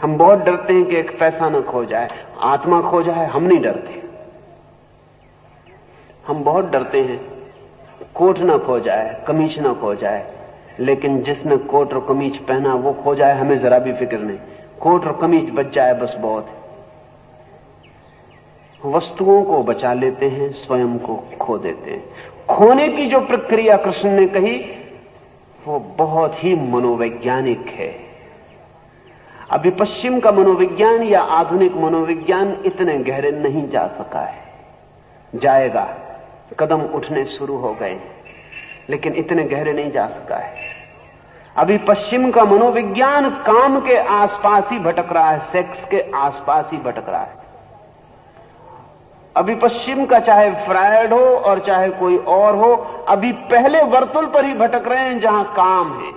हम बहुत डरते हैं कि एक पैसा न खो जाए, आत्मा खो जाए, हम नहीं डरते। हम बहुत डरते हैं कोट न खो जाए, कमीज न खो जाए, लेकिन जिसने कोट और कमीज पहना वो खो जाए, हमें जरा भी फिक्र नहीं। कोट और कमीज बच जाए बस बहुत है। वस्तुओं को बचा लेते हैं, स्वयं को खो देते हैं। खोने की जो प्रक्रिया कृष्ण ने कही वो बहुत ही मनोवैज्ञानिक है। अभी पश्चिम का मनोविज्ञान या आधुनिक मनोविज्ञान इतने गहरे नहीं जा सका है, जाएगा। कदम उठने शुरू हो गए, लेकिन इतने गहरे नहीं जा सका है। अभी पश्चिम का मनोविज्ञान काम के आसपास ही भटक रहा है, सेक्स के आसपास ही भटक रहा है। अभी पश्चिम का चाहे फ्रायड हो और चाहे कोई और हो, अभी पहले वर्तुल पर ही भटक रहे हैं जहां काम है।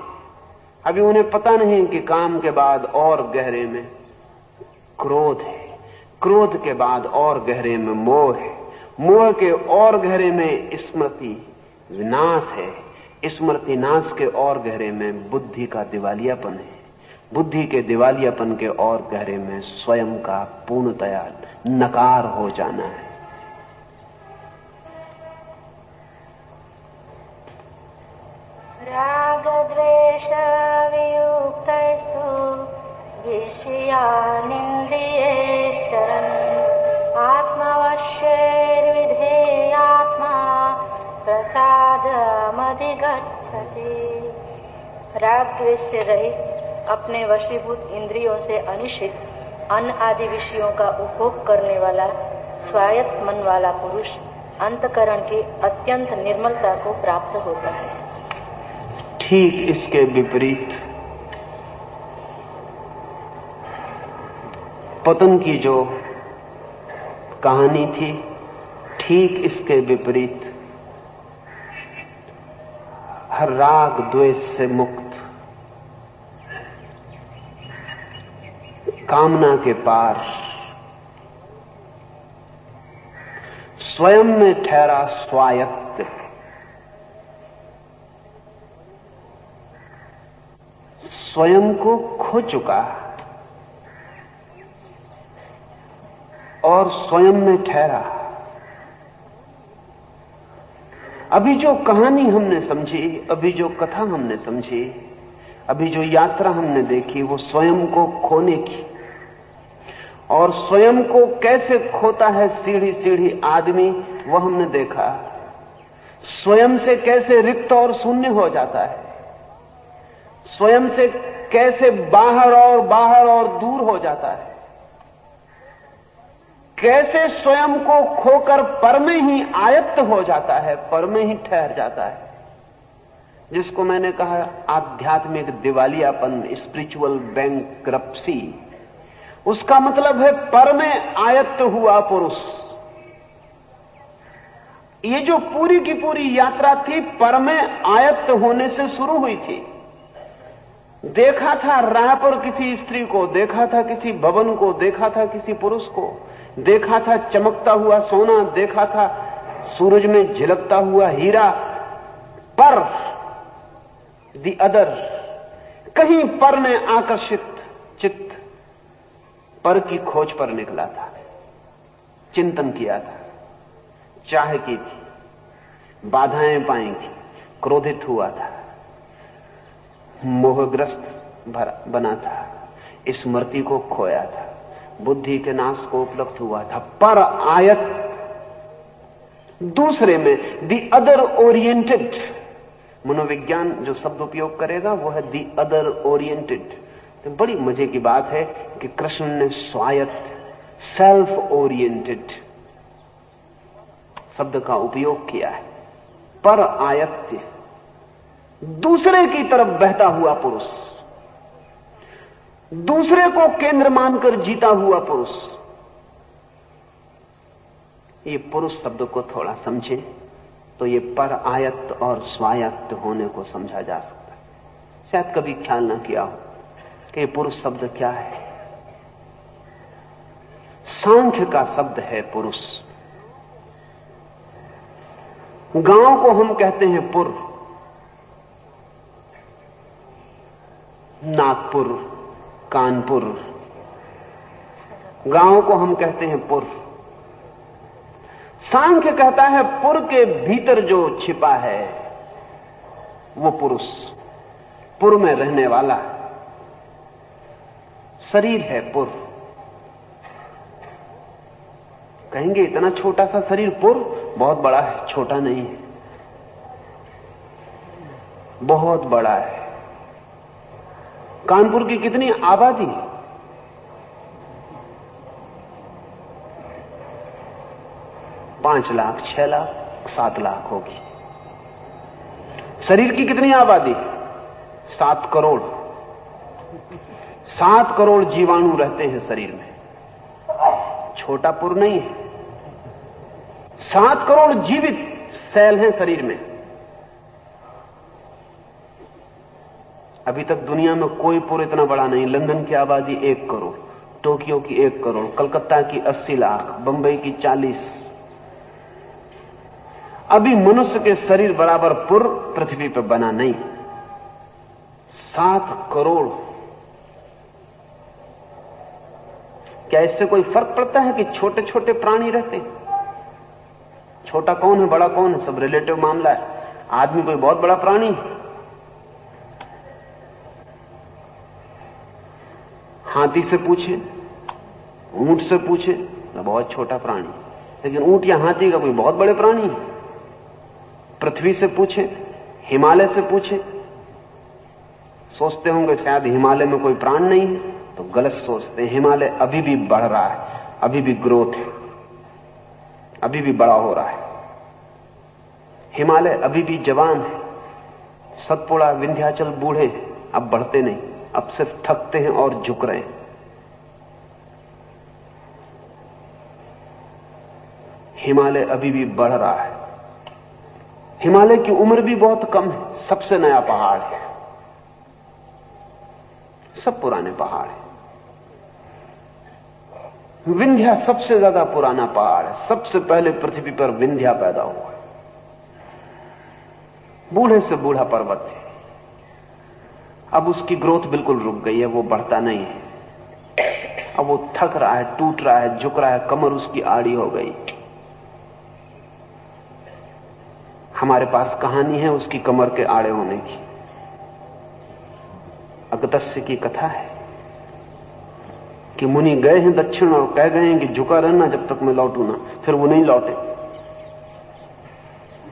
अभी उन्हें पता नहीं कि काम के बाद और गहरे में क्रोध है, क्रोध के बाद और गहरे में मोह है, मोह के और गहरे में स्मृति विनाश है, स्मृति नाश के और गहरे में बुद्धि का दिवालियापन है, बुद्धि के दिवालियापन के और गहरे में स्वयं का पूर्णतया नकार हो जाना है। राग द्वेष वियुक्तस्तु विषयानिन्द्रियैश्चरन् आत्मवश्यैर्विधेयात्मा प्रसादमधिगच्छति। राग द्वेष से रहित, अपने वशीभूत इंद्रियों से अनिश्चित अन्न आदि विषयों का उपभोग करने वाला स्वायत्त मन वाला पुरुष अंतकरण की अत्यंत निर्मलता को प्राप्त होता है। ठीक इसके विपरीत पतन की जो कहानी थी, ठीक इसके विपरीत हर राग द्वेष से मुक्त, कामना के पार, स्वयं में ठहरा स्वायत्त, स्वयं को खो चुका और स्वयं में ठहरा। अभी जो कहानी हमने समझी, अभी जो कथा हमने समझी, अभी जो यात्रा हमने देखी, वो स्वयं को खोने की, और स्वयं को कैसे खोता है सीढ़ी सीढ़ी आदमी, वो हमने देखा। स्वयं से कैसे रिक्त और शून्य हो जाता है, स्वयं से कैसे बाहर और दूर हो जाता है, कैसे स्वयं को खोकर पर में ही आयत्त हो जाता है, पर में ही ठहर जाता है, जिसको मैंने कहा आध्यात्मिक दिवालियापन, स्पिरिचुअल बैंक्रप्सी। उसका मतलब है पर में आयत्त हुआ पुरुष। ये जो पूरी की पूरी यात्रा थी, पर में आयत्त होने से शुरू हुई थी। देखा था राह पर किसी स्त्री को, देखा था किसी भवन को, देखा था किसी पुरुष को, देखा था चमकता हुआ सोना, देखा था सूरज में झलकता हुआ हीरा, पर दी अदर, कहीं पर ने आकर्षित चित्त पर की खोज पर निकला था, चिंतन किया था, चाह की थी, बाधाएं पाई थी, क्रोधित हुआ था, मोहग्रस्त बना था, स्मृति को खोया था, बुद्धि के नाश को उपलब्ध हुआ था, पर आयत दूसरे में, दी अदर ओरिएंटेड। मनोविज्ञान जो शब्द उपयोग करेगा वो है दी अदर ओरिएंटेड। तो बड़ी मजे की बात है कि कृष्ण ने स्वायत्त, सेल्फ ओरिएंटेड शब्द का उपयोग किया है। पर आयत्त, दूसरे की तरफ बहता हुआ पुरुष, दूसरे को केंद्र मानकर जीता हुआ पुरुष। ये पुरुष शब्द को थोड़ा समझे तो ये पर आयत्त और स्वायत्त होने को समझा जा सकता है। शायद कभी ख्याल ना किया हो कि ये पुरुष शब्द क्या है। सांख्य का शब्द है पुरुष। गांव को हम कहते हैं पुर, नागपुर, कानपुर, गांव को हम कहते हैं पुर। सांख्य कहता है पुर के भीतर जो छिपा है वो पुरुष, पुर में रहने वाला शरीर है पुर। कहेंगे इतना छोटा सा शरीर पुर, बहुत बड़ा है, छोटा नहीं है, बहुत बड़ा है। कानपुर की कितनी आबादी, 5 लाख 6 लाख, 7 लाख होगी। शरीर की कितनी आबादी? 7 करोड़। 7 करोड़ जीवाणु रहते हैं शरीर में, छोटा पुर नहीं है। 7 करोड़ जीवित सेल हैं शरीर में। अभी तक दुनिया में कोई पुर इतना बड़ा नहीं। लंदन की आबादी 1 करोड़, टोक्यो की 1 करोड़, कलकत्ता की 80 लाख, बंबई की 40। अभी मनुष्य के शरीर बराबर पुर पृथ्वी पर बना नहीं। 7 करोड़। क्या इससे कोई फर्क पड़ता है कि छोटे छोटे प्राणी रहते? छोटा कौन है, बड़ा कौन है, सब रिलेटिव मामला है। आदमी कोई बहुत बड़ा प्राणी है? हाथी से पूछे, ऊंट से पूछे तो बहुत छोटा प्राणी, लेकिन ऊंट या हाथी का कोई बहुत बड़े प्राणी है। पृथ्वी से पूछे, हिमालय से पूछे, सोचते होंगे शायद हिमालय में कोई प्राण नहीं है, तो गलत सोचते हैं। हिमालय अभी भी बढ़ रहा है, अभी भी ग्रोथ है, अभी भी बड़ा हो रहा है। हिमालय अभी भी जवान है। सतपुड़ा, विंध्याचल बूढ़े, अब बढ़ते नहीं, अब सिर्फ थकते हैं और झुक रहे हैं। हिमालय अभी भी बढ़ रहा है। हिमालय की उम्र भी बहुत कम है, सबसे नया पहाड़ है, सब पुराने पहाड़ हैं। विंध्या सबसे ज्यादा पुराना पहाड़ है, सबसे पहले पृथ्वी पर विंध्या पैदा हुआ है। बूढ़े से बूढ़ा पर्वत है। अब उसकी ग्रोथ बिल्कुल रुक गई है, वो बढ़ता नहीं है। अब वो थक रहा है, टूट रहा है, झुक रहा है, कमर उसकी आड़ी हो गई। हमारे पास कहानी है उसकी कमर के आड़े होने की। अगस्त्य की कथा है कि मुनि गए हैं दक्षिण और कह गए हैं कि झुका रहना जब तक मैं लौटू ना। फिर वो नहीं लौटे।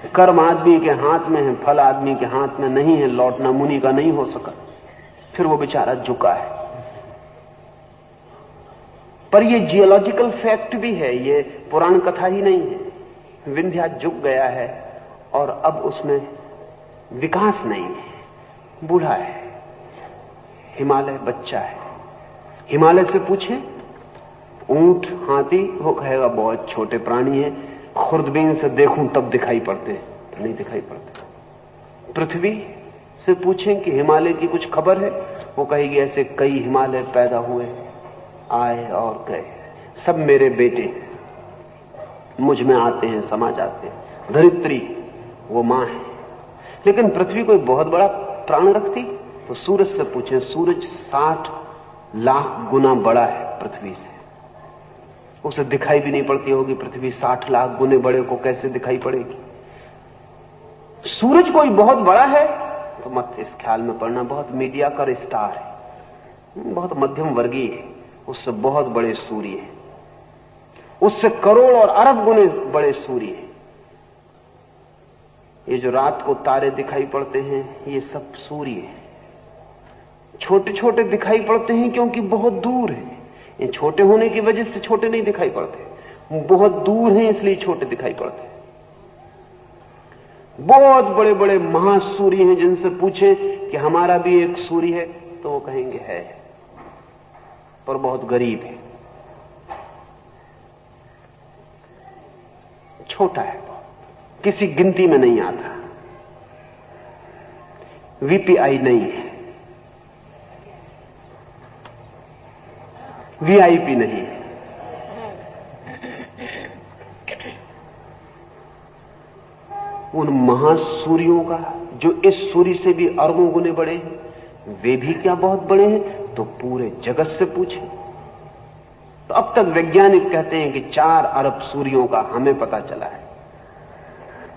कर्म आदमी के हाथ में है, फल आदमी के हाथ में नहीं है। लौटना मुनि का नहीं हो सका, फिर वो बेचारा झुका है। पर ये जियोलॉजिकल फैक्ट भी है, ये पुराण कथा ही नहीं है। विंध्या झुक गया है और अब उसमें विकास नहीं है, बूढ़ा है। हिमालय बच्चा है। हिमालय से पूछे ऊंट, हाथी, वो कहेगा बहुत छोटे प्राणी है, खुर्दबीन से देखूं तब दिखाई पड़ते हैं, तो नहीं दिखाई पड़ते। पृथ्वी से पूछें कि हिमालय की कुछ खबर है, वो कहेगी ऐसे कई हिमालय पैदा हुए, आए और गए, सब मेरे बेटे मुझ में आते हैं, समा जाते हैं। धरित्री वो मां है। लेकिन पृथ्वी कोई बहुत बड़ा प्राण रखती तो सूरज से पूछें, सूरज 60 लाख गुना बड़ा है पृथ्वी से, उसे दिखाई भी नहीं पड़ती होगी पृथ्वी 60 लाख गुने बड़े को कैसे दिखाई पड़ेगी? सूरज कोई बहुत बड़ा है तो मत इस ख्याल में पड़ना, बहुत मीडिया का स्टार है, बहुत मध्यम वर्गीय है, उससे बहुत बड़े सूर्य है, उससे करोड़ और अरब गुने बड़े सूर्य है। ये जो रात को तारे दिखाई पड़ते हैं ये सब सूर्य है। छोटे छोटे दिखाई पड़ते हैं क्योंकि बहुत दूर है। ये छोटे होने की वजह से छोटे नहीं दिखाई पड़ते, बहुत दूर हैं इसलिए छोटे दिखाई पड़ते हैं। बहुत बड़े बड़े महासूर्य हैं, जिनसे पूछें कि हमारा भी एक सूर्य है तो वो कहेंगे है, पर बहुत गरीब है, छोटा है, किसी गिनती में नहीं आता, वीपीआई नहीं है, वीआईपी नहीं है। उन महासूर्यों का जो इस सूर्य से भी अरबों गुने बड़े हैं, वे भी क्या बहुत बड़े हैं? तो पूरे जगत से पूछे तो अब तक वैज्ञानिक कहते हैं कि 4 अरब सूर्यों का हमें पता चला है,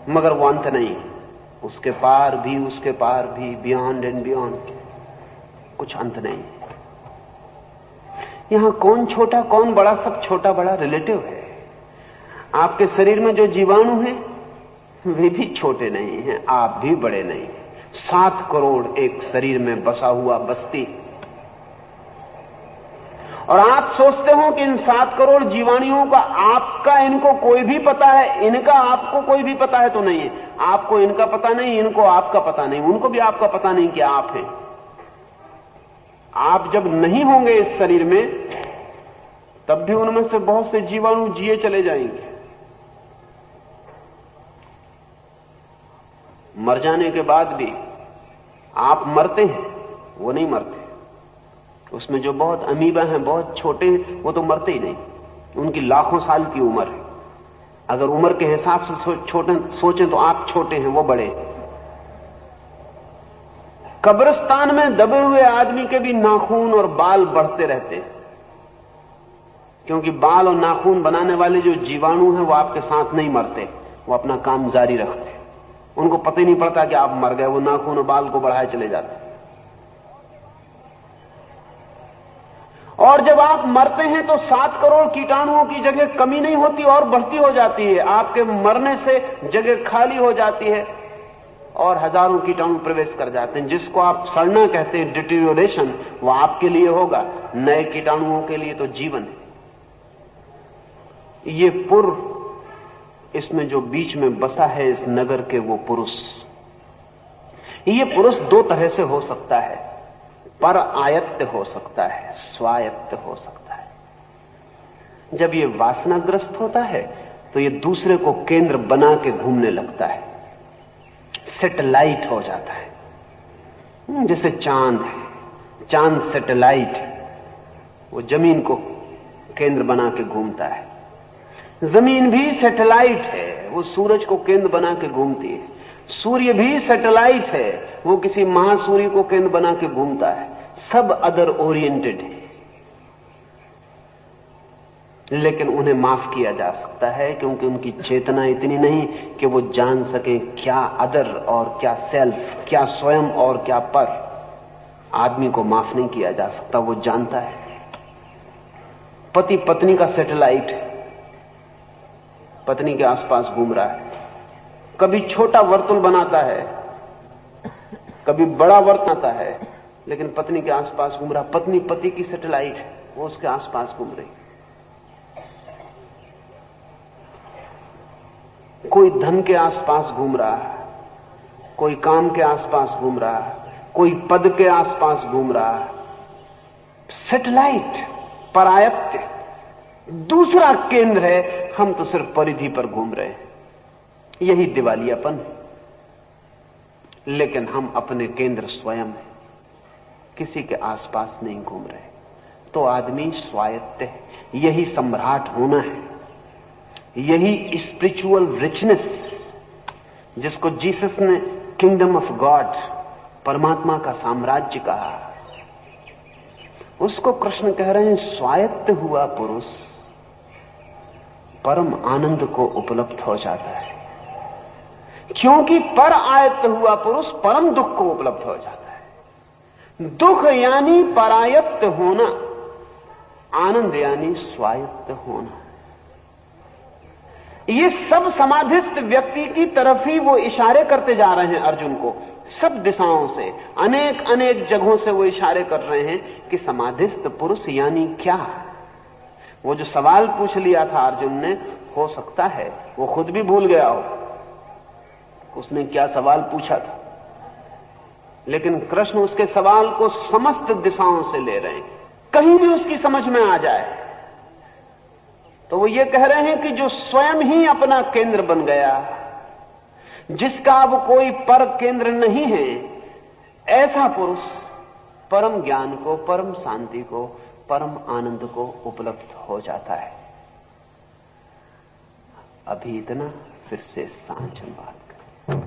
मगर वो अंत नहीं, उसके पार भी, उसके पार भी, बियॉन्ड एंड बियॉन्ड, कुछ अंत नहीं। यहां कौन छोटा कौन बड़ा, सब छोटा बड़ा रिलेटिव है। आपके शरीर में जो जीवाणु हैं वे भी छोटे नहीं हैं, आप भी बड़े नहीं हैं। 7 करोड़ एक शरीर में बसा हुआ बस्ती, और आप सोचते हो कि इन 7 करोड़ जीवाणुओं का आपका इनको कोई भी पता है, इनका आपको कोई भी पता है, तो नहीं है। आपको इनका पता नहीं, इनको आपका पता नहीं, उनको भी आपका पता नहीं कि आप हैं। आप जब नहीं होंगे इस शरीर में, तब भी उनमें से बहुत से जीवाणु जिए चले जाएंगे। मर जाने के बाद भी आप मरते हैं, वो नहीं मरते। उसमें जो बहुत अमीबा हैं, बहुत छोटे हैं, वो तो मरते ही नहीं। उनकी लाखों साल की उम्र है। अगर उम्र के हिसाब से छोटे सोचें तो आप छोटे हैं, वो बड़े। कब्रिस्तान में दबे हुए आदमी के भी नाखून और बाल बढ़ते रहते हैं, क्योंकि बाल और नाखून बनाने वाले जो जीवाणु हैं वो आपके साथ नहीं मरते, वो अपना काम जारी रखते हैं। उनको पता ही नहीं पड़ता कि आप मर गए, वो नाखून और बाल को बढ़ाए चले जाते हैं। और जब आप मरते हैं तो 7 करोड़ कीटाणुओं की जगह कमी नहीं होती और बढ़ती हो जाती है। आपके मरने से जगह खाली हो जाती है और हजारों कीटाणु प्रवेश कर जाते हैं। जिसको आप सड़ना कहते हैं, डिटीरियोरेशन, वो आपके लिए होगा, नए कीटाणुओं के लिए तो जीवन है। ये इसमें जो बीच में बसा है इस नगर के, वो पुरुष, ये पुरुष 2 तरह से हो सकता है। पर आयत्त हो सकता है, स्वायत्त हो सकता है। जब ये वासनाग्रस्त होता है तो ये दूसरे को केंद्र बना के घूमने लगता है, सैटेलाइट हो जाता है। जैसे चांद है, चांद सैटेलाइट है, वो जमीन को केंद्र बना के घूमता है। जमीन भी सैटेलाइट है, वो सूरज को केंद्र बना के घूमती है। सूर्य भी सैटेलाइट है, वो किसी महासूर्य को केंद्र बना के घूमता है। सब अदर ओरिएंटेड है, लेकिन उन्हें माफ किया जा सकता है क्योंकि उनकी चेतना इतनी नहीं कि वो जान सके क्या अदर और क्या सेल्फ, क्या स्वयं और क्या पर। आदमी को माफ नहीं किया जा सकता, वो जानता है। पति पत्नी का सैटेलाइट है, पत्नी के आसपास घूम रहा है। कभी छोटा वर्तुल बनाता है, कभी बड़ा वर्तुल बनाता है, लेकिन पत्नी के आसपास घूम रहा। पत्नी पति की सैटेलाइट है, वो उसके आसपास घूम रही। कोई धन के आसपास घूम रहा है, कोई काम के आसपास घूम रहा है, कोई पद के आसपास घूम रहा है। सैटेलाइट, परायत्त, दूसरा केंद्र है। हम तो सिर्फ परिधि पर घूम रहे हैं, यही दिवालियापन। लेकिन हम अपने केंद्र स्वयं हैं, किसी के आसपास नहीं घूम रहे। तो आदमी स्वायत्त है। यही सम्राट होना है, यही स्पिरिचुअल रिचनेस जिसको जीसस ने किंगडम ऑफ गॉड, परमात्मा का साम्राज्य कहा, उसको कृष्ण कह रहे हैं स्वायत्त हुआ पुरुष परम आनंद को उपलब्ध हो जाता है, क्योंकि पर आयत्त हुआ पुरुष परम दुख को उपलब्ध हो जाता है। दुख यानी परायत्त होना, आनंद यानी स्वायत्त होना। ये सब समाधिस्थ व्यक्ति की तरफ ही वो इशारे करते जा रहे हैं अर्जुन को। सब दिशाओं से, अनेक अनेक जगहों से वो इशारे कर रहे हैं कि समाधिस्थ पुरुष यानी क्या। वो जो सवाल पूछ लिया था अर्जुन ने, हो सकता है वो खुद भी भूल गया हो उसने क्या सवाल पूछा था, लेकिन कृष्ण उसके सवाल को समस्त दिशाओं से ले रहे हैं, कहीं भी उसकी समझ में आ जाए। तो वो ये कह रहे हैं कि जो स्वयं ही अपना केंद्र बन गया, जिसका अब कोई पर केंद्र नहीं है, ऐसा पुरुष परम ज्ञान को, परम शांति को, परम आनंद को उपलब्ध हो जाता है। अभी इतना, फिर से सांझ बात करें।